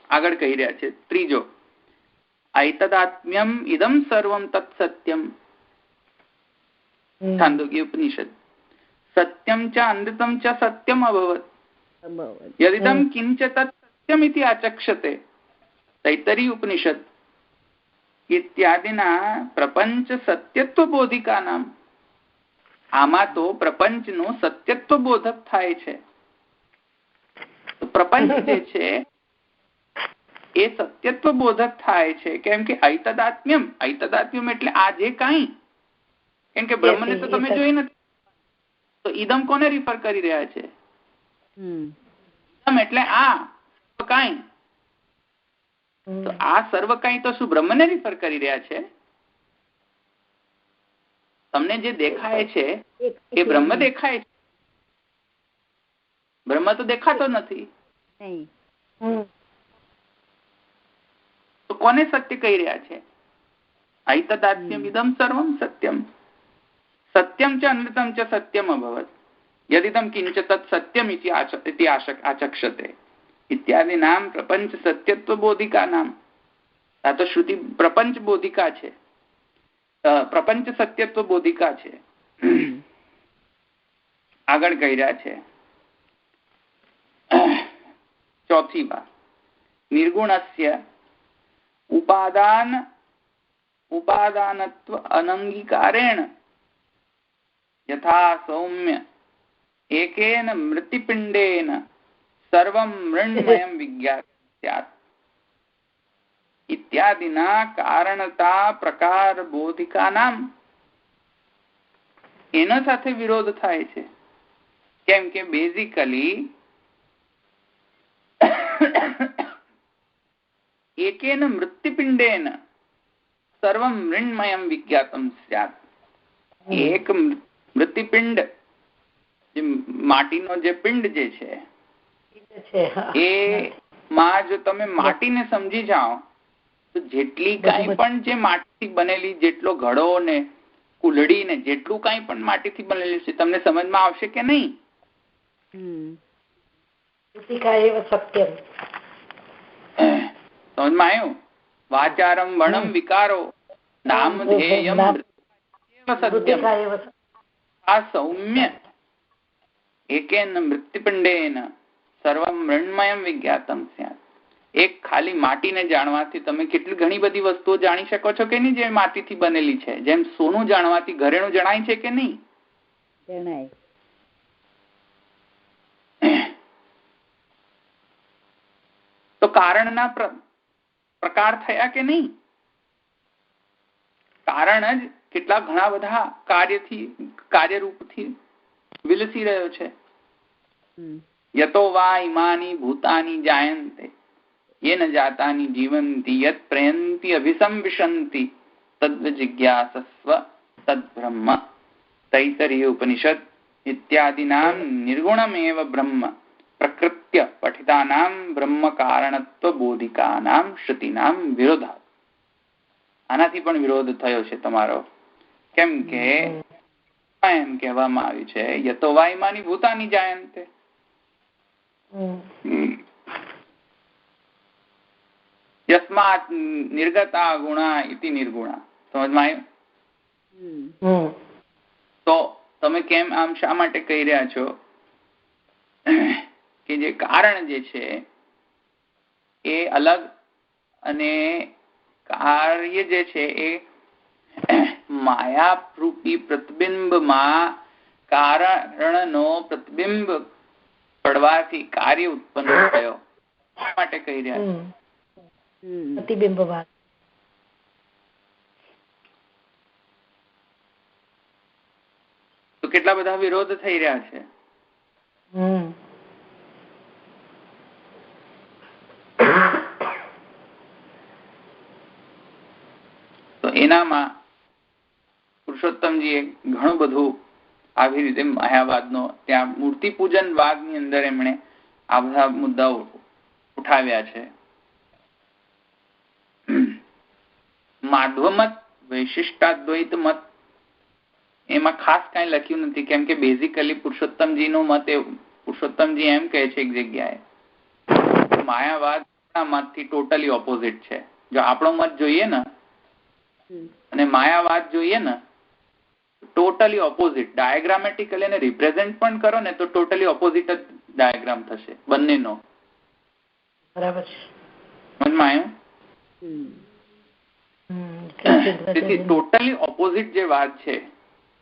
આગળ કહી રહ્યા છે ત્રીજો, ऐतदात्म्यम इदम सर्वम तत्सत्यम. छांदोग्य उपनिषद. सत्यम च अनृतम च सत्यम अभवत्. यदिदम किंच तत् सत्यम इति आचक्षते. तैत्तरीय उपनिषद इत्यादिना प्रपंच सत्यत्व बोधिकानाम. આમાં તો પ્રપંચનો સત્યત્વ બોધક થાય છે. તો પ્રપંચ જે છે એ સત્યત્વ બોધક થાય છે. કેમ કે ऐतदात्म्यम એટલે આ જે કાંઈ, કેમ કે બ્રહ્મને તો તમે જોઈ નથી, તો ઈદમ કોને રિફર કરી રહ્યા છે? ઈદમ એટલે આ કાંઈ. તો આ સર્વ કાંઈ તો શું બ્રહ્મને રિફર કરી રહ્યા છે? તમને જે દેખાય છે એ બ્રહ્મ દેખાય છે, બ્રહ્મ તો દેખાતો નથી. તો કોને સત્ય કહી રહ્યા છે? ऐतदात्म्यम इदम सर्वम सत्यम. सत्यम च अनृतम च सत्यम अभवत्. यदिदम किंच तत् सत्यम इति आचक्षते. इत्यादि नाम प्रपंच सत्यत्व बोधिका नाम. આ તો શ્રુતિ પ્રપંચ બોધિકા છે, પ્રપંચ સત્યત્વ બોધિકા છે. આગળ કહી રહ્યા છે ચોથી વાત, નિર્ગુણસ્ય ઉપાદાનત્વ અનંગીકારેણ યથા સૌમ્ય એકેન મૃતિપિંડેન સર્વં મૃન્મયં વિજ્ઞાત સ્યાત્ ઇત્યાદિના કારણતા પ્રકાર બોધિકાનામ. એના સાથે વિરોધ થાય છે. કેમ કે બેઝિકલી એકેન મૃત્યુપિંડેન સર્વમ મૃન્મયમ વિજ્ઞાતમ સ્યાત. એક મૃત્યુપિંડ, માટીનો જે પિંડ જે છે એ માં જો તમે માટીને સમજી જાઓ તો જેટલી કાંઈ પણ જે માટીથી બનેલી, જેટલો ઘડો ને કુલડી ને જેટલું કાંઈ પણ માટીથી બનેલું છે, તમને સમજમાં આવશે કે નહીં? સમજમાં આવ્યું? વાચારમ વર્ણમ વિકારો નામધેયમ સત્યમ આ સૌમ્ય એકેન મૃત્યુપિંડેન સર્વમ મૃન્મયમ વિજ્ઞાતમ સ્યાત. એક ખાલી માટીને જાણવાથી તમે કેટલી ઘણી બધી વસ્તુઓ જાણી શકો છો કે નહીં, જે માટીથી બનેલી છે. જેમ સોનું જાણવાથી ઘરેણું જણાય છે કે નહીં? જણાય. તો કારણના પ્રકાર થયા કે નહીં? કારણ જ કેટલા ઘણા બધા કાર્યરૂપથી વિલસી રહ્યો છે. યતો વા ઇમાની ભૂતાની જાયન્તે યેન જાતાની જીવંતી યત પ્રયંતિ અભિસંવિશંતિ તદ્ જિજ્ઞાસસ્વ તદ્બ્રહ્મ. તૈત્તરીય ઉપનિષદ ઇત્યાદિનામ નિર્ગુણમેવ બ્રહ્મ પ્રકૃત્ય પઠિતાનામ બ્રહ્મ કારણત્વ બોધિકાનામ શ્રુતિનામ વિરોધાત. આનાથી પણ વિરોધ થયો છે તમારો. કેમ કે એમ કહેવામાં આવ્યું છે યતો વા ઇમાની ભૂતાની જાયન્તે. યસ્માત નિર્ગતા ગુણા ઇતિ નિર્ગુણા. સમજમાં આવ્યું? તો તમે કેમ આમ શા માટે કહી રહ્યા છો કે જે કારણ જે છે એ અલગ અને કાર્ય જે છે એ માયારૂપી પ્રતિબિંબમાં કારણનો પ્રતિબિંબ પડવાથી કાર્ય ઉત્પન્ન થયો માટે કહી રહ્યા છે. પ્રતિબિંબ તો કેટલા બધા વિરોધ થઈ રહ્યા છે. એનામાં પુરુષોત્તમજીએ ઘણું બધું આવી રીતે માયાવાદનો ત્યાં મૂર્તિ પૂજન વાદની અંદર એમણે આ બધા મુદ્દાઓ ઉઠાવ્યા છે. માધવ મત, વૈશિષ્ટાદ્વૈત મત એમાં ખાસ કઈ લખ્યું નથી, કેમ કે બેઝિકલી પુરુષોત્તમજીનો મત પુરુષોત્તમજી એમ કહે છે એક જગ્યાએ માયાવાદ મતથી ટોટલી ઓપોઝિટ છે. જો આપણો મત જોઈએ ને અને માયાવાદ જોઈએ ને ટોટલી ઓપોઝિટ, ડાયાગ્રામેટિકલી એને રિપ્રેઝેન્ટ પણ કરો ને તો ટોટલી ઓપોઝિટ જ ડાયાગ્રામ થશે બંનેનો. બરાબર સમજમાં આવ્યું? તેથી ટોટલી ઓપોઝિટ જે વાત છે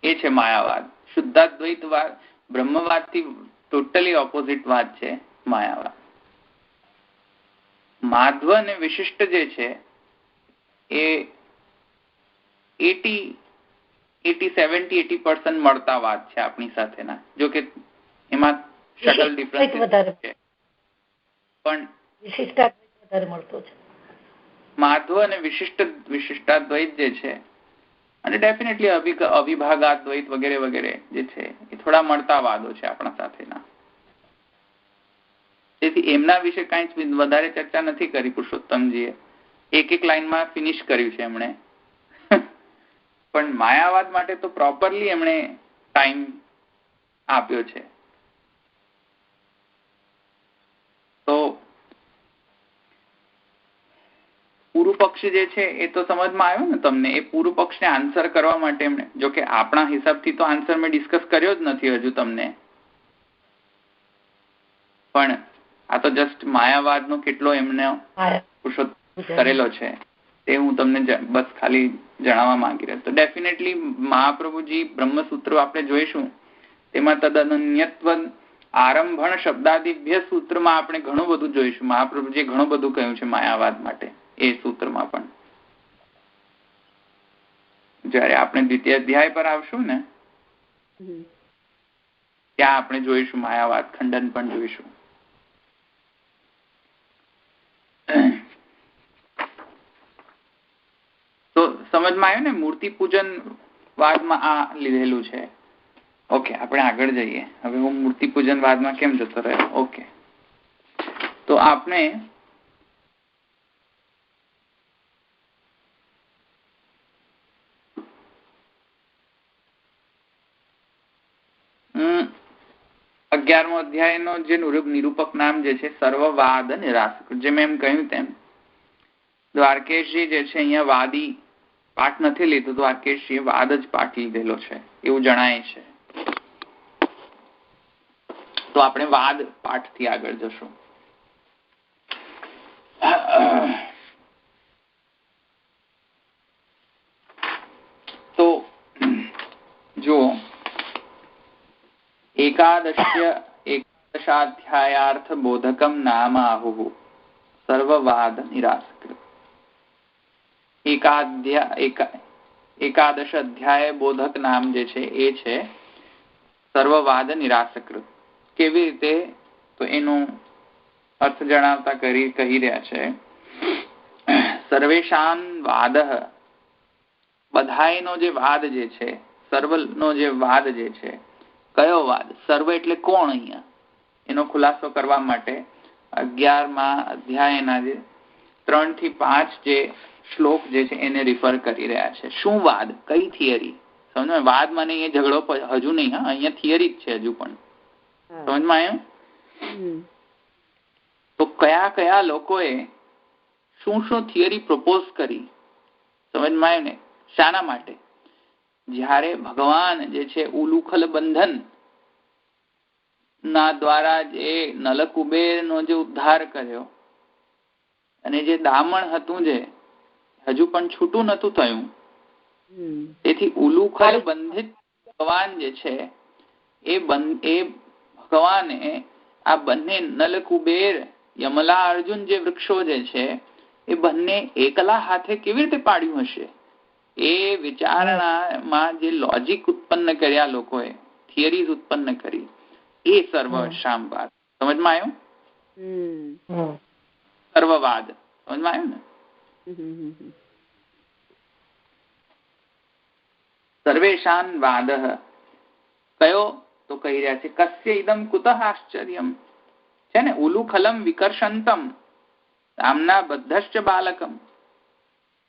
એ છે માયાવાદ. શુદ્ધાદ્વૈતવાદ બ્રહ્મવાદથી ટોટલી ઓપોઝિટ વાત છે માયાવાદ. માધવ અને વિશિષ્ટ જે છે એ 70-80% મળતા વાત છે આપણી સાથેના. જો કે એમાં સટલ ડિફરન્સ છે, પણ માધવ અને વિશિષ્ટાદ્વૈત જે છે અને ડેફિનેટલી અવિભાગાદ્વૈત વગેરે વગેરે જે છે એ થોડા મળતા વાદો છે આપણા સાથેના. તેથી એમના વિશે કઈ વધારે ચર્ચા નથી કરી પુરુષોત્તમજીએ, એક લાઈનમાં ફિનિશ કર્યું છે એમણે. પણ માયાવાદ માટે તો પ્રોપરલી એમણે ટાઈમ આપ્યો છે. તો પૂર્વ પક્ષ જે છે એ તો સમજમાં આવ્યો ને તમને? એ પૂર્વ પક્ષને આન્સર કરવા માટે એમણે, જો કે આપણા હિસાબથી તો આન્સર મેં ડિસ્કસ કર્યો જ નથી હજુ તમને, પણ આ તો જસ્ટ માયાવાદનો કેટલો એમને કરેલો છે તે હું તમને બસ ખાલી જણાવવા માંગી રહ્યો. તો ડેફિનેટલી મહાપ્રભુજી બ્રહ્મસૂત્રો આપણે જોઈશું તેમાં તદનન્યત્વ આરંભણ શબ્દાદિભ્ય સૂત્રમાં આપણે ઘણું બધું જોઈશું. મહાપ્રભુજીએ ઘણું બધું કહ્યું છે માયાવાદ માટે એ સૂત્રમાં પણ. જયારે આપણે દ્વિતીય અધ્યાય પર આવશું ને ત્યાં આપણે જોઈશું માયાવાદ ખંડન પણ જોઈશું. તો સમજમાં આવ્યું ને? મૂર્તિ પૂજન વાદમાં આ લીધેલું છે. ઓકે, આપણે આગળ જઈએ. હવે હું મૂર્તિ પૂજન વાદમાં કેમ જતો રહ્યો? ઓકે, તો આપણે અગિયારમો અધ્યાયનો જે નિરૂપક નામ જે છે સર્વવાદ નિરાસક. જે મેં એમ કહ્યું તેમ દ્વારકેશજી જે છે અહીંયા વાદી પાઠ નથી લીધો, દ્વારકેશજીએ વાદ જ પાઠ લીધેલો છે એવું જણાય છે. તો આપણે વાદ પાઠથી આગળ જશું. તો જો एकादशाध्यायार्थ बोधकम नाम आहुः सर्ववाद निरासकृत. एकादश अध्याय बोधक नाम जे छे ए छे सर्ववाद निरासकृत. केवी रीते? तो एनो अर्थ जणावता कही रह्या छे सर्वेशान वादः, बधायनो जे वाद जे छे, सर्वनो जे वाद जे छे. कयो वाद? सर्व એટલે કોણ? અહીંયા એનો ખુલાસો કરવા માટે 11મા અધ્યાયના જે 3 થી 5 જે શ્લોક જે છે એને રિફર કરી રહ્યા છે. શું વાદ? કઈ થિયરી? સમજો? વાદ મને એ ઝઘડો હજુ નહીં, હા, અહીંયા થિયરી જ છે હજુ પણ. સમજમાં આવ્યું? તો કયા કયા લોકોએ શું શું થિયરી પ્રપોઝ કરી? સમજમાં આવ્યું ને? શાના માટે? જ્યારે ભગવાન જે છે ઉલુખલ બંધન ના દ્વારા જે નલકુબેર નો જે ઉદ્ધાર કર્યો અને જે દામણ હતું જે હજુ પણ છૂટું નતું થયું, તેથી ઉલુખલ બંધિત ભગવાન જે છે એ ભગવાને આ બંને નલકુબેર યમલા અર્જુન જે વૃક્ષો જે છે એ બંને એકલા હાથે કેવી રીતે પાડ્યું હશે? એ વિચારણામાં જે લોજિક ઉત્પન્ન કર્યા લોકોએ, થિયરીઝ ઉત્પન્ન કરી, એ સર્વશામવાદ. સમજમાં આવ્યું? સર્વવાદ સમજમાં આવ્યું ને? સર્વેશાન વાદ કયો તો કહી રહ્યા છે કસ્ય ઇદમ કુતઃ આશ્ચર્યમ છે ને ઉલુખલમ વિકર્ષંતમ રામના બદ્ધશ્ચ બાલકમ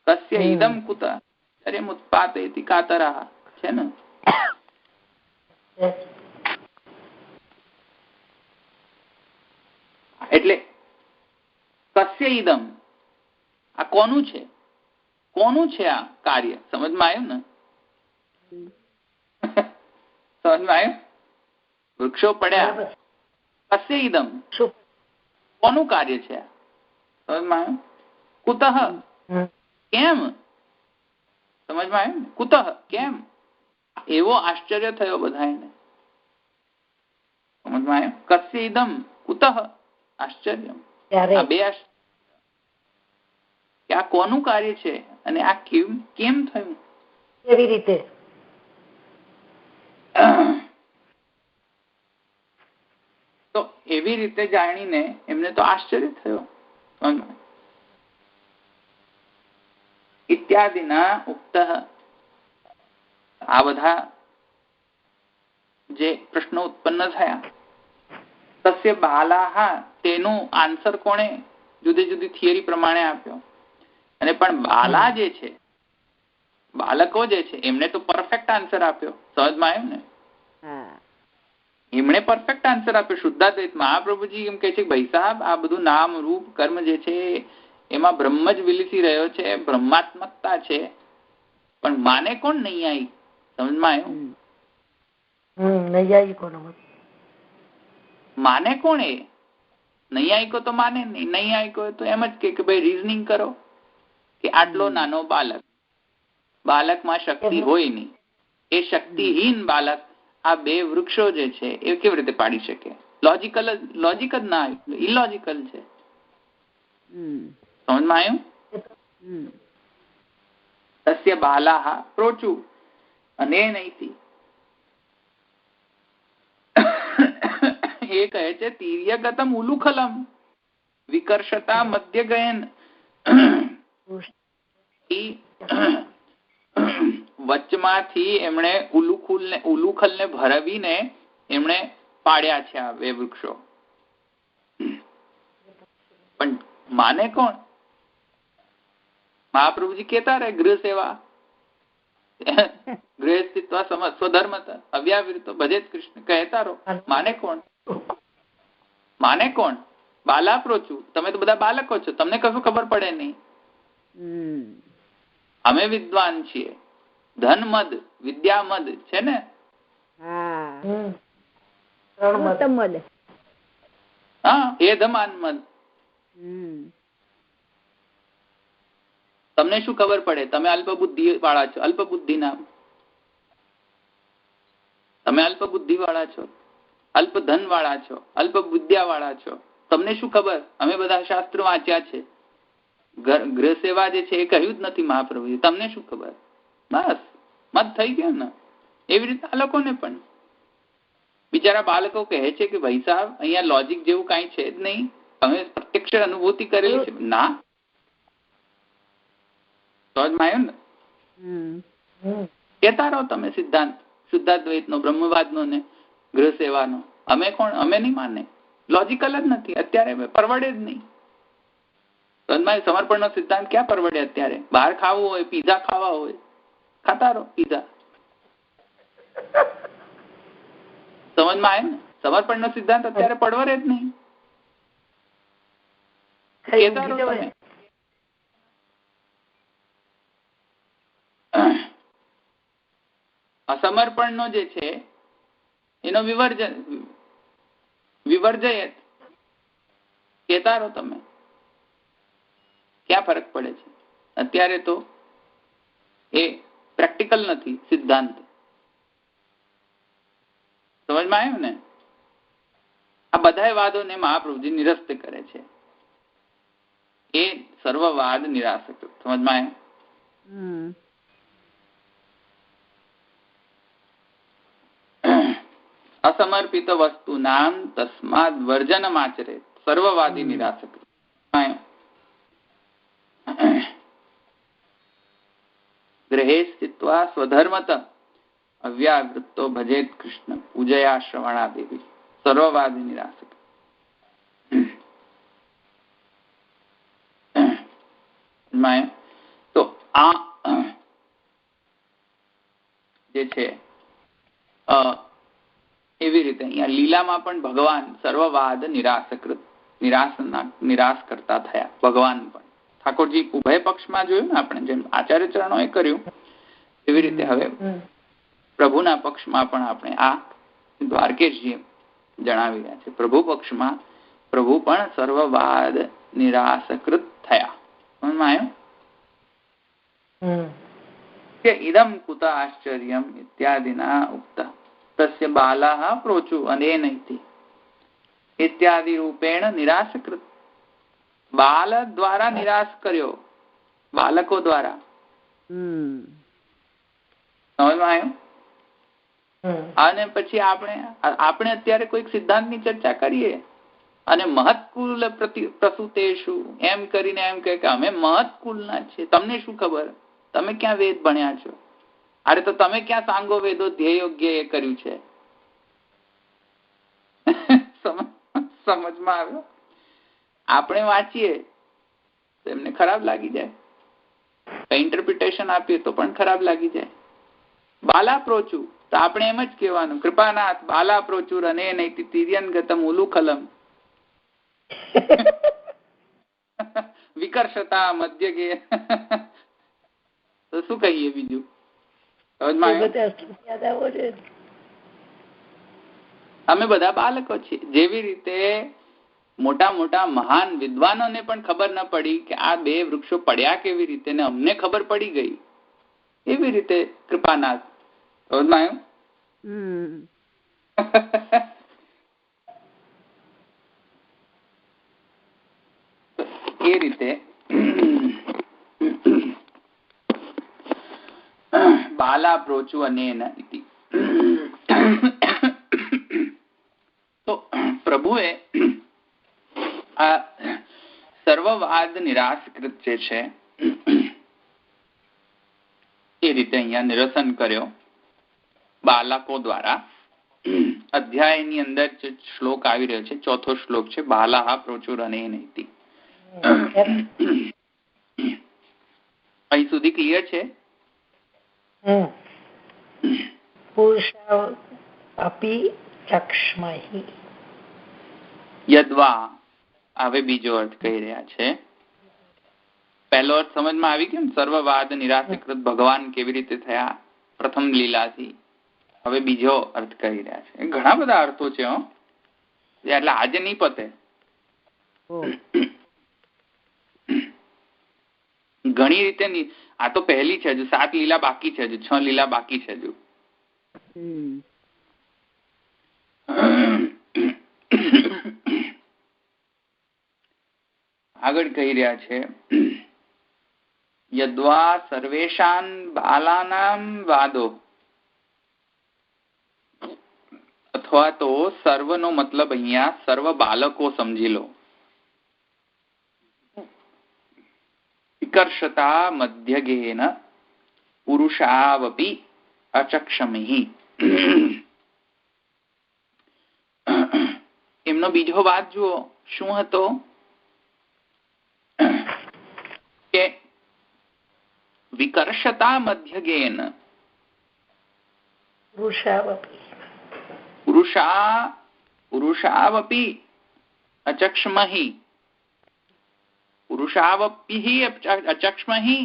કસ્ય ઇદમ કુતઃ આશ્ચર્યમ ઉત્પાદયતિ કાતરઃ છે ને એટલે કસ્ય ઇદમ આ કોનું છે આ કાર્ય સમજમાં આવ્યું ને સમજમાં આવ્યું વૃક્ષો પડ્યા કસ્ય ઇદમ કોનું કાર્ય છે સમજમાં આવ્યું કુતઃ કેમ સમજમાં આવ્યું ને કુતઃ કેમ એવો આશ્ચર્ય થયો બધાને સમજમાં આવ્યું કસ્ય ઇદમ કુતઃ આશ્ચર્ય આ બે કે આ કોનું કાર્ય છે અને આ કેમ થયું કેવી રીતે તો એવી રીતે જાણીને એમને તો આશ્ચર્ય થયો ઇત્યાદિના ઉક્ત આ બધા જે પ્રશ્નો ઉત્પન્ન થયા તસ્ય બાલાહ તેનું આન્સર કોણે જુદી જુદી થિયરી પ્રમાણે આપ્યો અને પણ બાલા જે છે બાળકો જે છે એમને તો પરફેક્ટ આન્સર આપ્યો સમજમાં આવ્યું ને એમણે પરફેક્ટ આન્સર આપ્યો શુદ્ધાદ્વૈત મહાપ્રભુજી એમ કે છે ભાઈ સાહેબ આ બધું નામ રૂપ કર્મ જે છે એમાં બ્રહ્મ જ વિલીસી રહ્યો છે બ્રહ્માત્મકતા છે પણ માને કોણ નહીં આવી સમજમાં આવ્યું માને કોણ એ નહીં આઈકો તો માને નહીં આઈકો તો એમ જ કે ભાઈ રીઝનિંગ કરો કે આટલો નાનો બાળકમાં શક્તિ હોય નહીં એ શક્તિહીન બાળક આ બે વૃક્ષો જે છે એ કેવી રીતે પાડી શકે લોજિક જ ના આવ્યું ઇલોજિકલ છે સમજમાં આવ્યું તસ્ય બાલાહ પ્રોચુ અને નૈતિ એ કહે છે તીર્યગતમ ઉલુખલમ વિકર્ષતા મધ્ય ગયન વચમાંથી એમણે ઉલુખલને ભરવીને એમણે પાડ્યા છે આ બે વૃક્ષો પણ માને કોણ મહાપ્રભુજી કહેતા રહે ગૃહ સેવા ગૃહસ્થિત્વ સ્વધર્મત અવ્યાવૃતો ભજે કૃષ્ણ કહેતા રહો માને કોણ બાલા પ્રોચું તમે તો બધા બાળકો છો તમને કશું ખબર પડે નહીં અમે વિદ્વાન છીએ ધન મદ વિદ્યા મદ છે ને એ ધમાન મદ તમને શું ખબર પડે તમે અલ્પ બુદ્ધિ વાળા છો અલ્પ બુદ્ધિ ના તમે અલ્પ બુદ્ધિ વાળા છો અલ્પ ધન વાળા છો અલ્પ વિદ્યા વાળા છો તમને શું ખબર અમે બધા શાસ્ત્રો વાંચ્યા છે ગૃહ સેવા જે છે એ કહ્યું જ નથી મહાપ્રભુજી તમને શું ખબર બસ મત થઈ ગયો ને એવી રીતે આ લોકોને પણ બિચારા બાળકો કહે છે કે ભાઈ સાહેબ અહીંયા લોજિક જેવું કઈ છે જ નહીં અમે પ્રત્યક્ષ અનુભૂતિ કરેલી છે ના સમજમાં આવ્યું ને કહેતા રહો તમે સિદ્ધાંત શુદ્ધાદ્વૈત નો બ્રહ્મવાદ નો ને ગૃહ સેવાનો અમે કોણ અમે નહીં માને લોજિકલ જ નથી અત્યારે પરવડે જ નહીં સમર્પણ નો સિદ્ધાંત ક્યાં પરવડે અત્યારે બહાર ખાવું હોય પીઝા ખાવા હોય ખાતા રહો પીઝા સમજમાં આવે ને સમર્પણ નો સિદ્ધાંત અત્યારે પડવરે જ નહીં કહેતા રહો તમે અસમર્પણ નો જે છે એનો વિવર્જયત કહેતા રહો તમે ક્યાં ફરક પડે છે અત્યારે તો એ પ્રેક્ટિકલ નથી સિદ્ધાંત સમજમાં આવ્યું ને આ બધા વાદોને મહાપ્રભુજી નિરસ્ત કરે છે એ સર્વવાદ નિરાશક સમજમાં આવ્યું અસમર્પિત વસ્તુ નામ તસ્માદ વર્જનમ આચરે સર્વવાદી નિરાશક ગ્રહે સ્થિત્વા સ્વધર્મત અવ્યાવૃત્તો ભજેત કૃષ્ણ પૂજયા શ્રવણા દેવી સર્વવાદી નિરાશક. તો આ જે છે એવી રીતે અહીંયા લીલામાં પણ ભગવાન સર્વવાદ નિરાશ કરતા થયા. ભગવાન પણ ઠાકોરજી ઉભય પક્ષમાં જોયું ને આપણે, જેમ આચાર્ય ચરણોએ કર્યું એવી રીતે હવે પ્રભુના પક્ષમાં પણ આપણે આ દ્વારકેશજી જણાવી રહ્યા છે. પ્રભુ પક્ષમાં પ્રભુ પણ સર્વવાદ નિરાશકૃત થયા. સમજમાં આવ્યું કે ઇદમ કુત આશ્ચર્યમ ઇત્યાદિના ઉક્ત તસ્ય બાલાહ પ્રોચુ અનેનૈતિ ઇત્યાદિ રૂપેણ નિરાશકૃત. બાલ દ્વારા નિરાશ કર્યો, બાળકો દ્વારા. સમજમાં આવ્યું? અને પછી આપણે અત્યારે કોઈક સિદ્ધાંતની ચર્ચા કરીએ અને મહત્કુલ પ્રસૂતેષુ એમ કરીને એમ કહે કે અમે મહત્કુલના છીએ. તમને શું ખબર? તમે ક્યાં વેદ ભણ્યા છો? અરે તો તમે ક્યાં સાંગો વેદો ધ્યેયોગ્ય એ કર્યું છે? સમજમાં આવ્યો? આપણે વાંચીએ તો એમને ખરાબ લાગી જાય, ઇન્ટરપ્રિટેશન આપીએ તો પણ ખરાબ લાગી જાય. બાલા પ્રોચુ તો આપણે એમ જ કહેવાનું, કૃપાનાથ બાલા પ્રોચુર અને નૈતિ તિર્યન ગતમ ઉલુખલમ વિકર્ષતા મધ્યગે. તો શું કહીએ બીજું? અમે બધા બાળકો છીએ. જેવી રીતે મોટા મોટા મહાન વિદ્વાનોને પણ ખબર ન પડી કે આ બે વૃક્ષો પડ્યા કેવી રીતે, ને અમને ખબર પડી ગઈ, એવી રીતે કૃપાનાથ. સમજમાં આવ્યું? એ રીતે બાલા પ્રોચુ અનેન ઇતિ. તો પ્રભુએ આ સર્વવાદ નિરાશકૃત જે છે એ રીતે અહીંયા નિરસન કર્યો બાલકો દ્વારા. અધ્યાયની અંદર જે શ્લોક આવી રહ્યો છે, ચોથો શ્લોક છે બાલાહ પ્રોચુર અનેન ઇતિ. અહીં સુધી ક્લિયર છે? યદ્વા, હવે બીજો અર્થ કહી રહ્યા છે. પહેલો અર્થ સમજમાં આવી ગયો ને, સર્વવાદ નિરાશકૃત ભગવાન કેવી રીતે થયા પ્રથમ લીલાથી. હવે બીજો અર્થ કહી રહ્યા છે. ઘણા બધા અર્થો છે એટલે આજે નહીં પતે. ઘણી રીતે આ તો પહેલી છે, હજુ 7 લીલા બાકી છે, હજુ 6 લીલા બાકી છે હજુ. આગળ કહી રહ્યા છે યદ્વા સર્વેશાન બાલાનામ વાદો, અથવા તો સર્વનો મતલબ અહીંયા સર્વ બાળકો સમજી લો. વિકર્ષતા મધ્યગેન પુરુષાવપી અચક્ષમિ. એમનો બીજો વાત જુઓ, શું હતો કે વિકર્ષતા મધ્યગેન પુરુષાવપી અચક્ષમહિ. પુરુષાવપી અચક્ષમહિ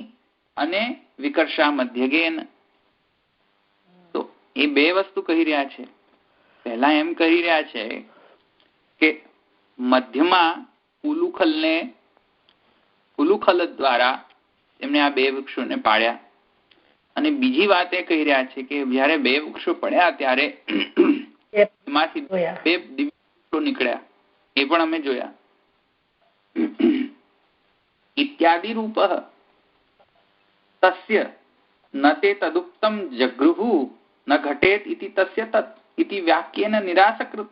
અને વિકર્ષા મધ્યગેન. તો એ બે વસ્તુ કહી રહ્યા છે. પહેલા એમ કહી રહ્યા છે કે મધ્યમાં ઉલુખલ દ્વારા એમને આ બે વૃક્ષોને પાડ્યા. અને બીજી વાત એ કહી રહ્યા છે કે જયારે બે વૃક્ષો પડ્યા ત્યારે એમાંથી બે દિવ્ય વૃક્ષો નીકળ્યા, એ પણ અમે જોયા. ઇત્યાદિ રૂપ તસ્ય ન તે તદુક્તમ જગૃહુ ન ઘટેત ઇતિ તસ્ય તત ઇતિ વાક્યેન નિરાશકૃત.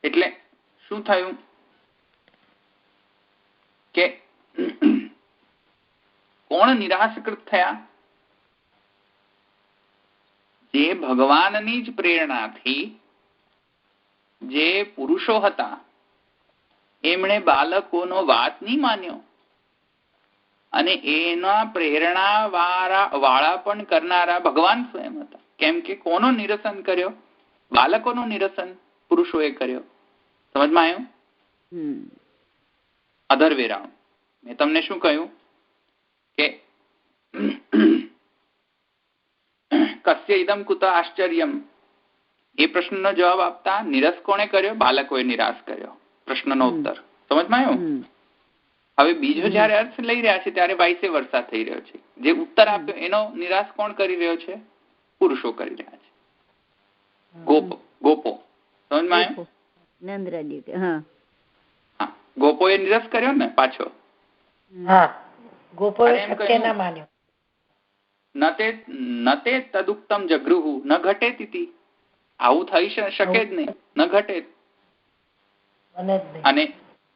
એટલે શું થયું કોણ નિરાશકૃત થયા? જે ભગવાનની જ પ્રેરણાથી જે પુરુષો હતા એમણે બાળકોનો વાત નહીં માન્યો અને એના પ્રેરણા વાળા પણ કરનારા ભગવાન સ્વયં હતા. કેમ કે કોનો નિરસન કર્યો? બાળકોનો નિરસન પુરુષોએ કર્યો. સમજમાં આવ્યું? અધર વે રાઉન્ડ. મેં તમને શું કહ્યું કે કસ્ય ઇદમ કુત આશ્ચર્યમ, એ પ્રશ્નનો જવાબ આપતા નિરસ કોણે કર્યો? બાળકોએ નિરાશ કર્યો. પ્રશ્નનો ઉત્તર સમજમાં આવ્યો? હવે બીજો જયારે અર્થ લઈ રહ્યા છે ત્યારે વાઇસે વર્ષા થઈ રહ્યો છે. જે ઉત્તર આપ્યો એનો નિરાશ કોણ કરી રહ્યો છે? પુરુષો કરી રહ્યા છે. ગોપો. સમજમાં આવ્યું? નંદરાજી. હા, ગોપોએ નિરસ કર્યો ને પાછો. નતે તદુક્તમ જગૃહુ ન ઘટે તિતિ. આવું થઈ શકે જ નહીં, ન ઘટે. અને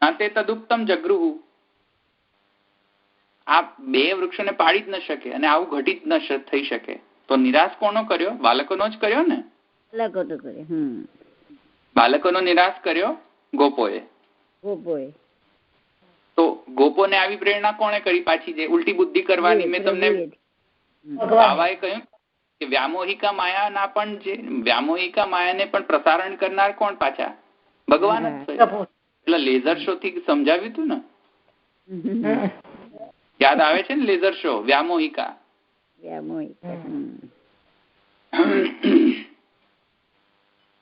નતે તદુક્તમ જગૃહુ, આ બે વૃક્ષોને પાડી જ ન શકે અને આવું ઘટી જ ન થઈ શકે. તો નિરાશ કોનો કર્યો? બાળકોનો જ કર્યો ને. બાળકોનો નિરાશ કર્યો ગોપોએ. તો ગોપોને આવી પ્રેરણા કોણે કરી પાછી? જે ઉલટી બુદ્ધિ કરવાની. મેં તમને બાબાએ કહ્યું કે વ્યામોહિકા માયાના પણ જે વ્યામોહિકા માયાને પણ પ્રસારણ કરનાર કોણ પાછા? ભગવાન જ છે. એટલે લેઝર શો થી સમજાવ્યું હતું ને, યાદ આવે છે ને? લેઝર શો વ્યામોહિકા.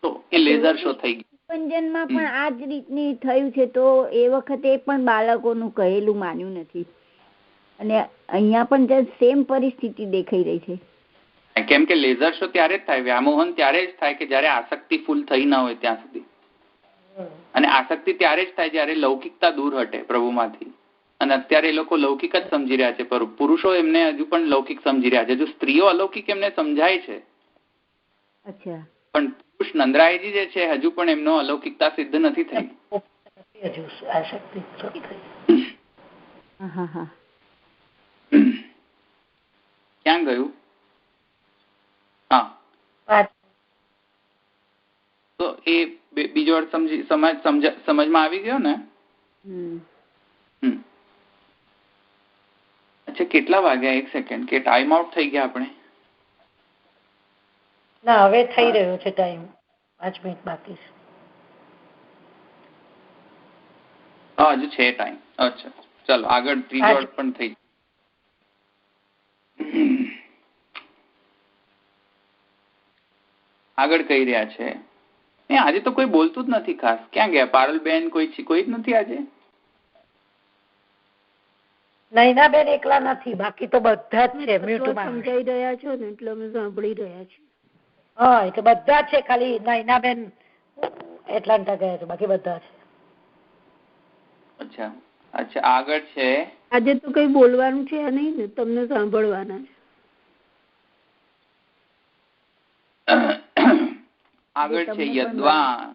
તો એ લેઝર શો થઈ ગયું. પંજનમાં પણ આ જ રીતની થયું છે. તો એ વખતે પણ બાળકોનું કહેલું માન્યું નથી અને અહીંયા પણ સેમ પરિસ્થિતિ દેખાઈ રહી છે. કેમ કે લેઝર શો ત્યારે જ થાય, વ્યામોહન ત્યારે જ થાય કે જયારે આસક્તિ ફૂલ થઈ ના હોય ત્યાં સુધી. અને આસક્તિ ત્યારે જ થાય જયારે લૌકિકતા દૂર હટે પ્રભુમાંથી. અને અત્યારે એ લોકો લૌકિક જ સમજી રહ્યા છે, પણ પુરુષો એમને હજુ પણ લૌકિક સમજી રહ્યા છે. હજુ સ્ત્રીઓ અલૌકિક એમને સમજાય છે, પણ પુરુષ નંદરાયજી જે છે હજુ પણ એમનો અલૌકિકતા સિદ્ધ નથી થઈ. ક્યાં ગયું? હા, તો એ બીજો અર્થ સમજમાં આવી ગયો ને? અચ્છા, કેટલા વાગ્યા? એક સેકન્ડ, કે ટાઈમ આઉટ થઈ ગયા આપણે? ના, હવે થઈ રહ્યો છે ટાઈમ. 5 મિનિટ બાકી છે. હા, હજુ છે ટાઈમ. અચ્છા, ચાલો આગળ ત્રીજો અર્થ પણ થઈ. આગળ કહી રહ્યા છે. આજે તો કોઈ બોલતું જ નથી ખાસ. ક્યાં ગયા પારુલબેન? કોઈ જ નથી આજે? નૈનાબેન એકલા નથી, બાકી તો બધા જ છે. મ્યુટમાં સમજાઈ રહ્યા છો ને એટલે અમે સાંભળી રહ્યા છીએ. હા, એટલે બધા જ છે. ખાલી નૈનાબેન એટલાન્ટા ગયા છે, બાકી બધા છે. અચ્છા અચ્છા, આગળ છે. આજે તો કઈ બોલવાનું છે નહીં ને, તમને સાંભળવાના છે. આગળ છે યદ્વા.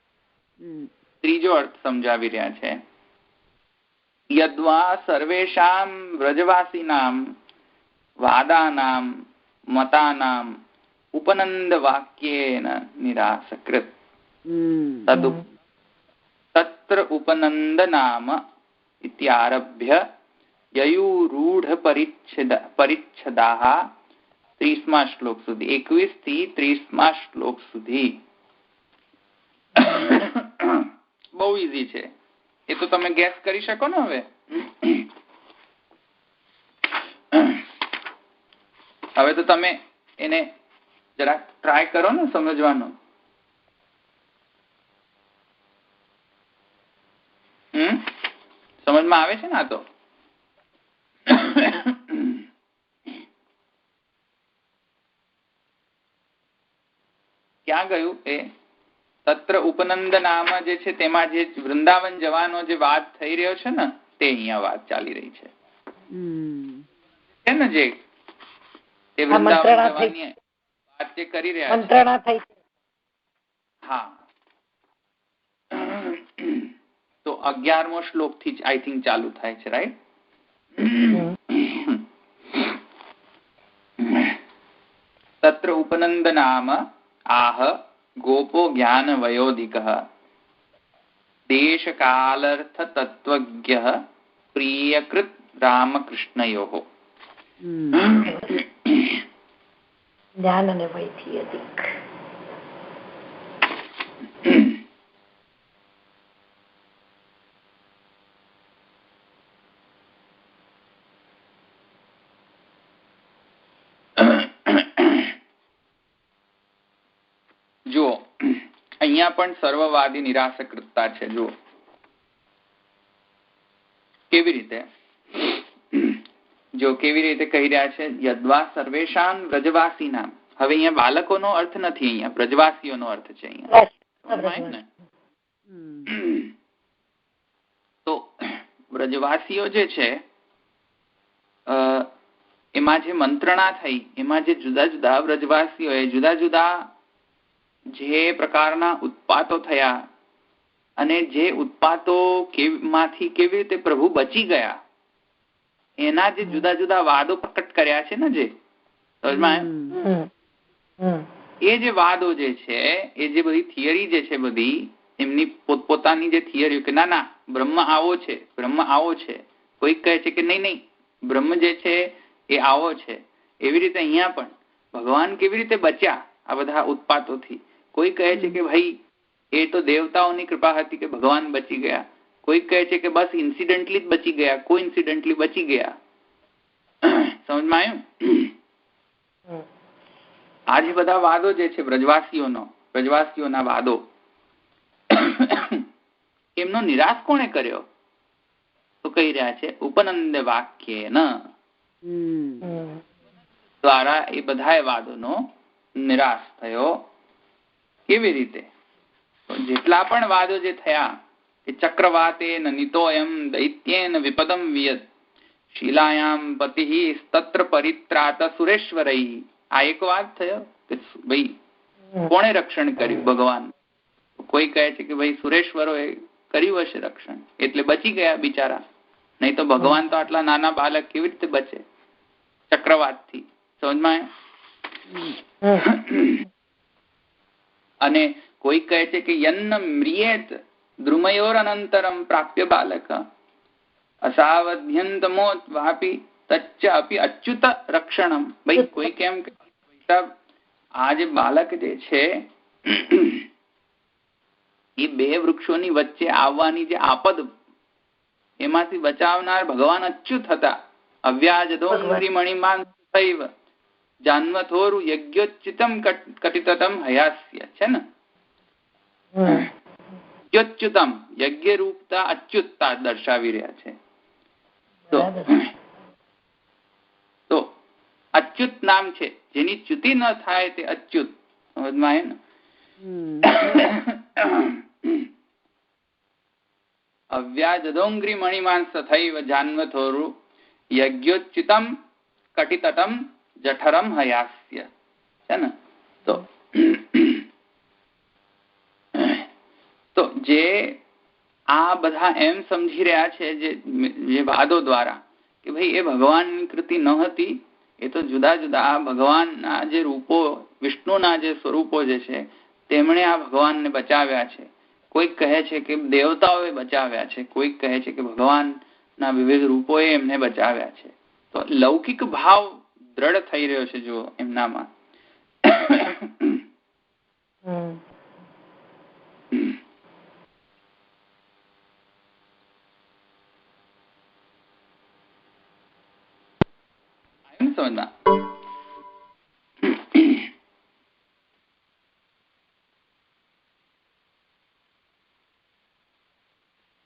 ત્રીજો અર્થ સમજાવી રહ્યા છે. યદ્વા સર્વેષામ વ્રજવાસીનામ વાદાનામ મતાનામ ઉપનંદ વાક્યેન નિરાસકૃત તત્ર ઉપનંદ નામ ઇત્યારભ્ય યયુરૂઢ પરિચ્છદાહ 30મા શ્લોક સુધી, 21 થી 30મા શ્લોક સુધી. બહુ ઈઝી છે એ તો, તમે ગેસ કરી શકો ને. હવે તો તમે એને જરા ટ્રાય કરો ને સમજવાનું. સમજમાં આવે છે ને? આ તો ક્યાં ગયું એ? તત્ર ઉપનંદ નામ જે છે તેમાં જે વૃંદાવન જવાનો જે વાત થઈ રહ્યો છે ને, તે અહીંયા વાત ચાલી રહી છે ને. જે તે વૃંદાવન જવાની વાત જે કરી રહ્યા છે. હા, તો 11મો શ્લોક થી જ આઈ થિંક ચાલુ થાય છે, રાઈટ? तत्र उपनंद नाम आह गोपो ज्ञान वयोधिकः देश कालर्थ तत्वज्ञः प्रियकृत रामकृष्णयोः. જ્ઞાન અને વયથી અધિક. જો અહીંયા પણ સર્વવાદી નિરાશકૃતતા છે. જો કેવી રીતે, જો કેવી રીતે કહી રહ્યા છે, યદ્વા સર્વેશાન વ્રજવાસીનામ. હવે અહીંયા બાળકોનો અર્થ નથી, અહીંયા વ્રજવાસીઓનો અર્થ છે. અહીંયા તો વ્રજવાસીઓ જે છે એમાં જે મંત્રણા થઈ, એમાં જે જુદા જુદા વ્રજવાસીઓએ જુદા જુદા જે પ્રકારના ઉત્પાતો થયા અને જે ઉત્પાતો માંથી કેવી રીતે પ્રભુ બચી ગયા, એના જે જુદા જુદા વાદો પ્રકટ કર્યા છે ને, જે એ જે વાદો જે છે, એ જે બધી થિયરી જે છે, બધી એમની પોતપોતાની જે થિયરી કે ના ના બ્રહ્મ આવો છે, બ્રહ્મ આવો છે. કોઈ કહે છે કે નહીં નહીં બ્રહ્મ જે છે એ આવો છે. એવી રીતે અહીંયા પણ ભગવાન કેવી રીતે બચ્યા આ બધા ઉત્પાતોથી. કોઈ કહે છે કે ભાઈ એ તો દેવતાઓની કૃપા હતી કે ભગવાન બચી ગયા. કોઈ કહે છે કે બસ ઇન્સિડન્ટલી જ બચી ગયા, કોઈ ઇન્સિડન્ટલી બચી ગયા. સમજમાં આવ્યું? આ જે બધા વાદો જે છે વ્રજવાસીઓના વાદો, એમનો નિરાશ કોણે કર્યો? તો કહી રહ્યા છે ઉપનંદ વાક્યેન દ્વારા એ બધા વાદોનો નિરાશ થયો. કેવી રીતે? જેટલા પણ વાદો જે થયા એ ચક્રવાતેન નિતોયમ દૈત્યેન વિપદમ વિયત શિલાયામ પતિઃ તત્ર પરિત્રાત સુરેશ્વરૈ. આ એક વાત થયો કે ભાઈ કોણે રક્ષણ કર્યું? ભગવાન. કોઈ કહે છે કે ભાઈ સુરેશ્વરોએ કર્યું હશે રક્ષણ એટલે બચી ગયા બિચારા. નહીં તો ભગવાન તો આટલા નાના બાળક કેવી રીતે બચે ચક્રવાતથી? સમજમાં? અને કોઈ કહે છે કે યન્ન મ્રિયેત દ્રુમયોર અનંતરમ પ્રાપ્ય બાલક અસાવધ્યંતમોત વાપી તચ્ચ અપી અચ્યુત રક્ષણમ. ભાઈ કોઈ કેમ આ જે બાલક જે છે એ બે વૃક્ષોની વચ્ચે આવવાની જે આપદ એમાંથી બચાવનાર ભગવાન અચ્યુત હતા. અવ્યાજદોંગરી મણિમાન સૈવ જાન્વથોરુ યજ્ઞોચ્યુતમ કટિતતમ હયાસ્ય છે ને. યજ્ઞોચ્યુતમ યજ્ઞ રૂપતા અચ્યુતતા દર્શાવી રહ્યા છે. તો અચ્યુત નામ છે, જેની ચ્યુતિ ન થાય તે અચ્યુત. સમજમાં ને? અવ્યાજદોંગ્રી મણિમાંસ થૈવ જાન્વથોરુ યજ્ઞોચ્યુતમ કટિતટમ જઠરમ હયાસ્ય છે ને. તો જે આ બધા એમ સમજી રહ્યા છે જે વાદો દ્વારા કે ભાઈ એ ભગવાનની કૃતિ ન હતી, એ તો જુદા જુદા ભગવાનના જે રૂપો, વિષ્ણુના જે સ્વરૂપો જે છે તેમણે આ ભગવાનને બચાવ્યા છે. કોઈક કહે છે કે દેવતાઓએ બચાવ્યા છે, કોઈક કહે છે કે ભગવાનના વિવિધ રૂપોએ એમને બચાવ્યા છે. તો લૌકિક ભાવ દ્રઢ થઈ રહ્યો છે જો એમનામાં.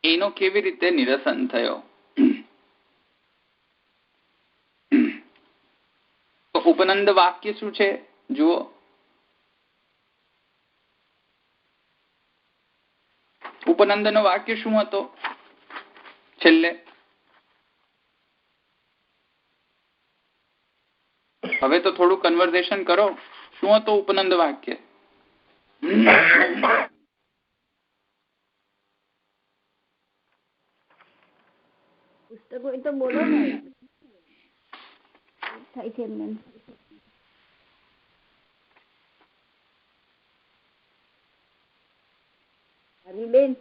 એનો કેવી રીતે નિરસન થયો? તો ઉપનંદ વાક્ય શું છે જુઓ. ઉપનંદ નો વાક્ય શું હતો છેલ્લે? હવે તો થોડું કન્વર્ઝેશન કરો. શું હતો ઉપનંદ વાક્ય? પુસ્તક હોય તો બોલો ને. થાય છે એમને. એનો કેવી રીતે નિરસન થયો? થાય છે એમને. ઉપનંદ વાક્ય શું હતું? છેલ્લે. હરિબેન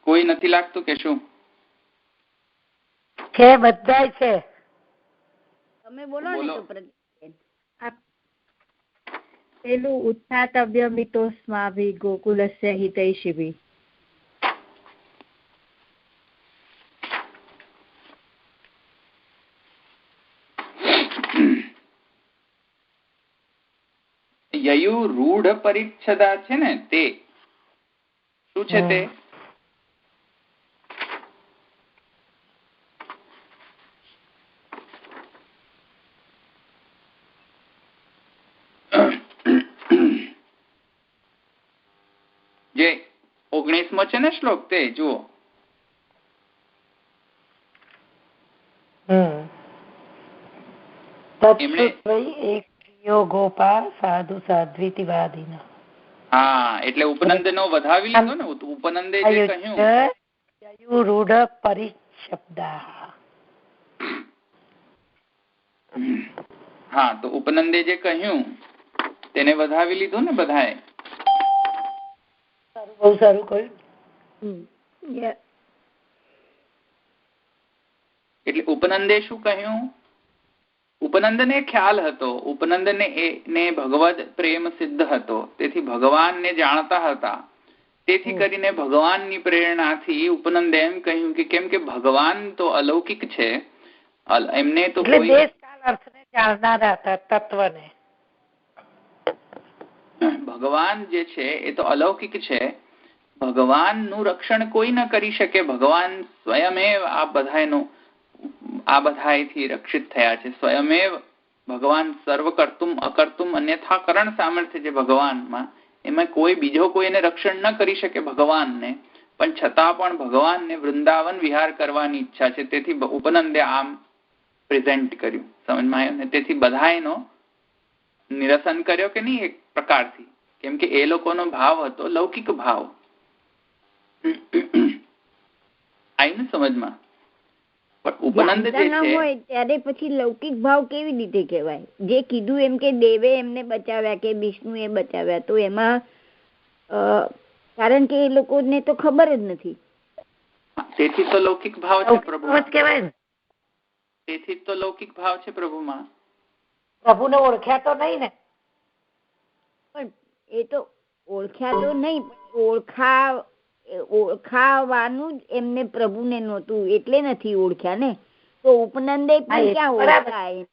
કોઈ નથી લાગતું કે શું? છે, બધાય છે. તમે બોલો ને તો પ્રતિબેન. પેલું ઉત્થાતવ્ય મિતોસ્માભિ ગોકુલસ્ય હિતૈષિભિ. યયુ રૂઢ પરિચ્છદા છે ને, તે શું છે? તે જે 19મો છે ને શ્લોક, તે જુઓ. ગોપા સાધુ સાધ્વીતિ વાદિન. હા, એટલે ઉપનંદ નો વધાવી લીધો ને. ઉપનંદે જે કહ્યું રૂઢ પરિશબ્દા. હા, તો ઉપનંદે જે કહ્યું તેને વધાવી લીધું ને બધાએ. બહુ સારું કહ્યું. એટલે ઉપનંદે શું કહ્યું? ઉપનંદને ખ્યાલ હતો, ઉપનંદને ને ભગવદ પ્રેમ સિદ્ધ હતો, તેથી ભગવાનને જાણતા હતા. તેથી કરીને ભગવાનની પ્રેરણાથી ઉપનંદે એમ કહ્યું કે કેમ કે ભગવાન તો અલૌકિક છે, એમને તો કોઈ જાણનારા હતા તત્વને. ભગવાન જે છે એ તો અલૌકિક છે, ભગવાનનું રક્ષણ કોઈ ન કરી શકે. ભગવાન સ્વયમેવ આ બધાથી રક્ષિત થયા છે. સ્વયમેવ ભગવાન સર્વ કર્તુમ અકર્તુમ અન્યથા કરણ સામર્થ્ય છે ભગવાનમાં. એમાં કોઈ બીજો કોઈને રક્ષણ ન કરી શકે ભગવાનને, પણ છતાં પણ ભગવાનને વૃંદાવન વિહાર કરવાની ઈચ્છા છે. તેથી ઉપનંદે આમ પ્રેઝન્ટ કર્યું. સમજમાં આવ્યું ને? તેથી બધા એનો નિરસન કર્યો કે નહીં એક પ્રકારથી, કેમ કે એ લોકોનો ભાવ હતો લૌકિક ભાવ. આવ્યું ને સમજમાં? ઉપનંદ જે છે ત્યારે પછી લૌકિક ભાવ કેવી રીતે કહેવાય? જે કીધું એમ કે દેવે એમને બચાવ્યા કે વિષ્ણુએ બચાવ્યા, તો એમાં કારણ કે એ લોકોને તો ખબર જ નથી. તેથી તો લૌકિક ભાવ છે પ્રભુમાં. કહેવાય ને, તેથી તો લૌકિક ભાવ છે પ્રભુમાં. પ્રભુને ઓળખ્યા તો નહીં ને. પણ એ તો ઓળખ્યા તો નહીં, ઓળખાવાનું જ એમને પ્રભુને નહોતું એટલે નથી ઓળખ્યા ને. તો ઉપનંદે પણ ક્યાં ઓળખાય?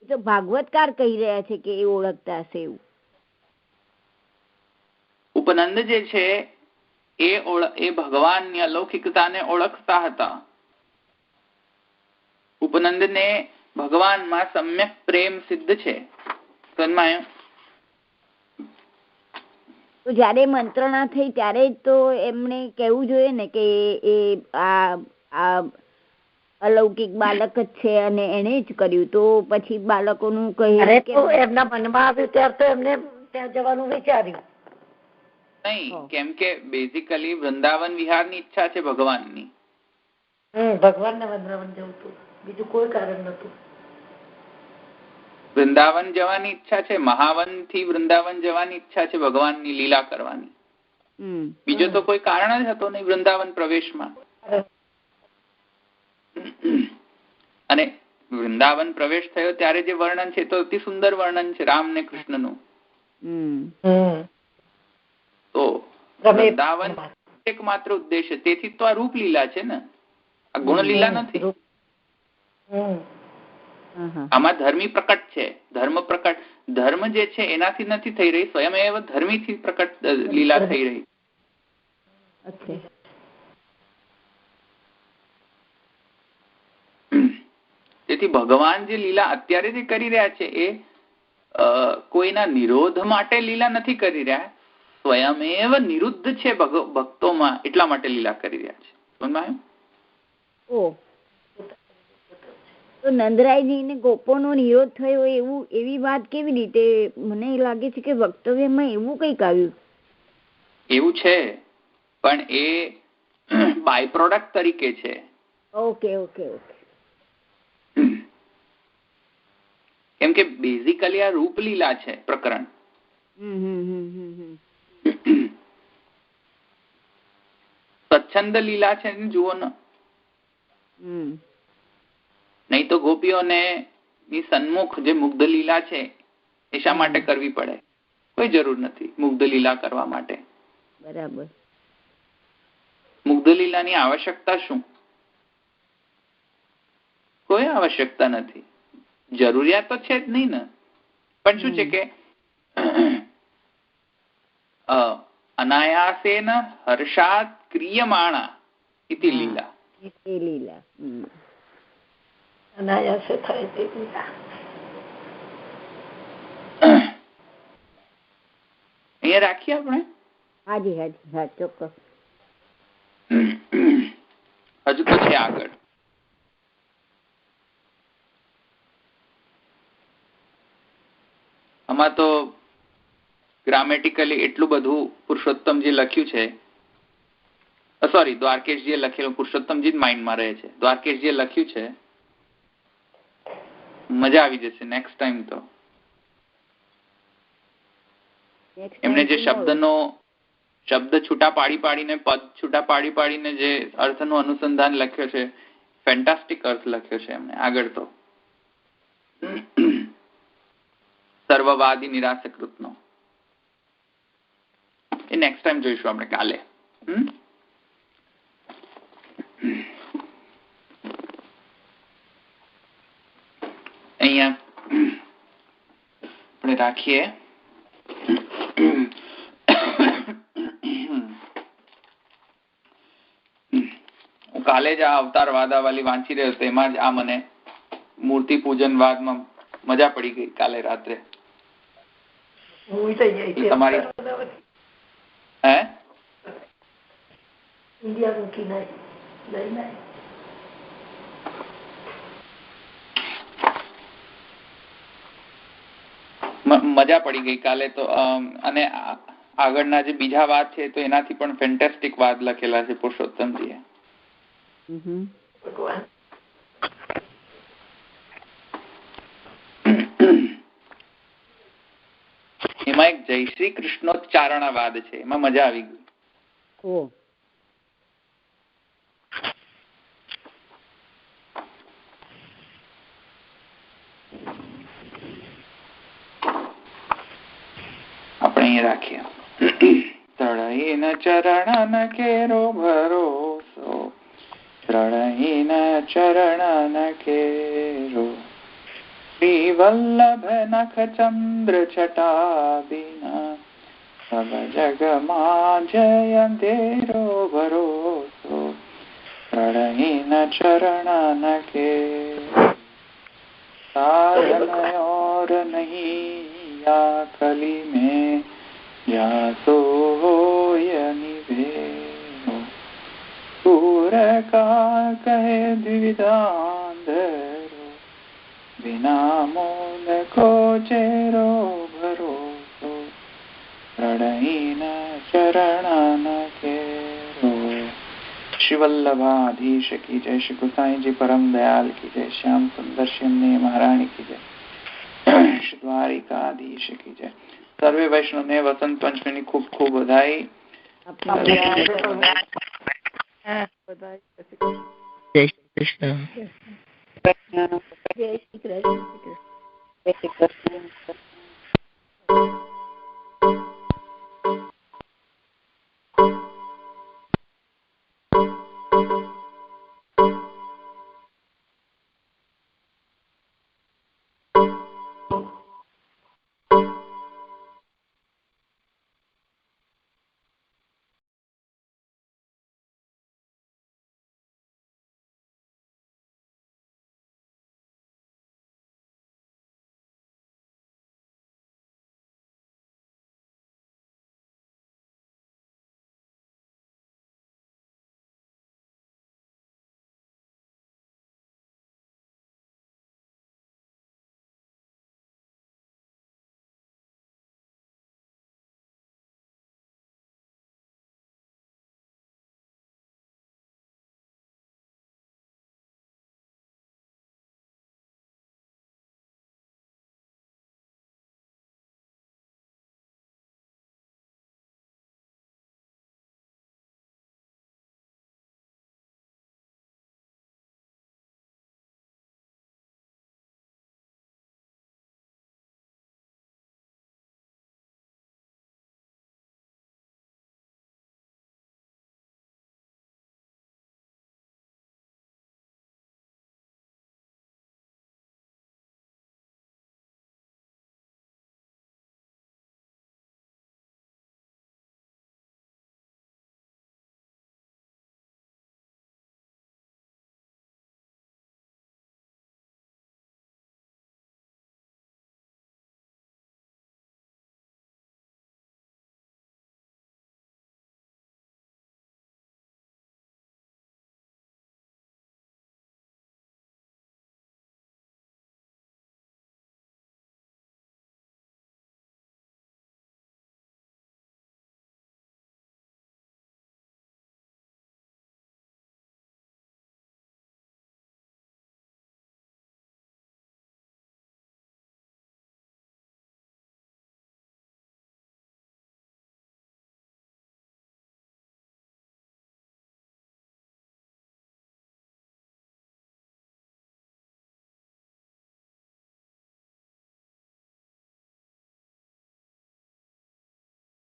તો ભાગવતકાર કહી રહ્યા છે કે એ ઓળખતા હશે એવું. ઉપનંદ જે છે એ ભગવાનની અલૌકિકતાને ઓળખતા હતા. ઉપનંદને ભગવાનમાં સમ્યક પ્રેમ સિદ્ધ છે. તો જયારે મંત્રણા થઈ ત્યારે તો એમને કહેવું જોઈએ ને કે એ આ અલૌકિક બાળક જ છે અને એને જ કર્યું. તો પછી બાળકોનું કહ્યું એમના મનમાં આવ્યું ત્યારે તો એમને ત્યાં જવાનું વિચાર્યું નહીં, કેમ કે બેઝિકલી વૃંદાવન વિહારની ઈચ્છા છે ભગવાનની. ભગવાનને વૃંદાવન જવું હતું, બીજું કોઈ કારણ નતું. વૃંદાવન જવાની ઈચ્છા છે, મહાવન થી વૃંદાવન જવાની ઈચ્છા છે ભગવાનની લીલા કરવાની. બીજો તો કોઈ કારણ જ હતો નહીં વૃંદાવન પ્રવેશમાં. અને વૃંદાવન પ્રવેશ થયો ત્યારે જે વર્ણન છે તો અતિ સુંદર વર્ણન છે રામ ને કૃષ્ણનું. તો વૃંદાવન એકમાત્ર ઉદ્દેશ્ય, તેથી તો આ રૂપ લીલા છે ને, આ ગુણ લીલા નથી. આમાં ધર્મી પ્રકટ છે, ધર્મ પ્રકટ. ધર્મ જે છે એનાથી નથી થઈ રહી, સ્વયં એવ ધર્મીથી પ્રકટ લીલા થઈ રહી. તેથી ભગવાન જે લીલા અત્યારે જે કરી રહ્યા છે એ કોઈના નિરોધ માટે લીલા નથી કરી રહ્યા, સ્વયમેવ નિરુદ્ધ છે ભક્તોમાં, એટલા માટે લીલા કરી રહ્યા છે. સમજાયું? તો નંદરાયજી ને ગોપોનો નિરોધ થયો એવી વાત કેવી રીતે? મને લાગે છે કે વક્તવ્યમાં એવું કઈક આવ્યું. એવું છે પણ એ બાય પ્રોડક્ટ તરીકે છે. Okay okay okay. કેમ કે બેઝિકલી આ રૂપલીલા છે પ્રકરણ. સ્વચ્છંદ લીલા છે જુઓ ને. નહીં તો ગોપીઓને ની સન્મુખ જે મુગ્ધ લીલા છે એ શા માટે કરવી પડે? કોઈ જરૂર નથી મુગ્ધ લીલા કરવા માટે. બરાબર. મુગ્ધ લીલાની આવશ્યકતા શું? કોઈ આવશ્યકતા નથી. જરૂરિયાત તો છે જ નહીં ને. પણ શું છે કે અનાયાસેન હર્ષાત ક્રિયમાણા ઇતિ લીલા. એ લીલા અનાયાસે થાય તે લીલા. અહીંયા રાખીએ આપણે. હાજી હાજી હા ચોક્કસ. હજુ તો છે આગળ. આમાં તો ગ્રામેટિકલી એટલું બધું પુરુષોત્તમજી લખ્યું છે. સોરી, દ્વારકેશજીએ લખેલું. પુરુષોત્તમજી જ માઇન્ડમાં રહે છે. દ્વારકેશજીએ લખ્યું છે. મજા આવી જશે નેક્સ્ટ ટાઈમ તો. એમણે જે શબ્દ છૂટા પાડીને પદ છૂટા પાડીને જે અર્થનું અનુસંધાન લખ્યો છે, ફેન્ટાસ્ટિક અર્થ લખ્યો છે એમણે આગળ તો. સર્વવાદી નિરાશકૃતનો એ નેક્સ્ટ ટાઈમ જોઈશું આપણે કાલે. અહીંયા આપણે રાખીએ. હું કાલે જ આ અવતાર વાદાવાલી વાંચી રહ્યો હતો. એમાં જ આ મને મૂર્તિ પૂજન વાદમાં મજા પડી ગઈ કાલે રાત્રે. તમારી હે મજા પડી ગઈ કાલે તો. અને આગળના જે બીજા વાત છે તો એનાથી પણ ફેન્ટાસ્ટિક વાત લખેલા છે પુરુષોત્તમજીએ. એમાં એક જય શ્રી કૃષ્ણોચ્ચારણવાદ છે. એમાં મજા આવી ગઈ. આપણે અહીં રાખીએ. તળહીન ચરણ કેરો ભરોસો, તળહીન ચરણ કેરો, શ્રી વલ્લભ નખ ચંદ્ર છટાદિના, સબ જગમાં જય અંધેરો ભરોસો, તળહીન ચરણ કેરો, साधन और नहीं या कली में या सोय निभेनो, सूर का कहे द्विविधांधरो, बिना मूल को चेरो भरोસો, प्रणयीन चरण केरो. श्री वल्लभाधीश की जय. श्री गोसाई जी परम दयाल की जय. श्याम सुंदर शिवने महारानी की जय. श्री द्वारिकाधीश की जय. सर्वे वैष्णव ने वसंत पंचमी ની ખૂબ ખૂબ બધાઈ. જય શ્રી કૃષ્ણ. જય શ્રી કૃષ્ણ.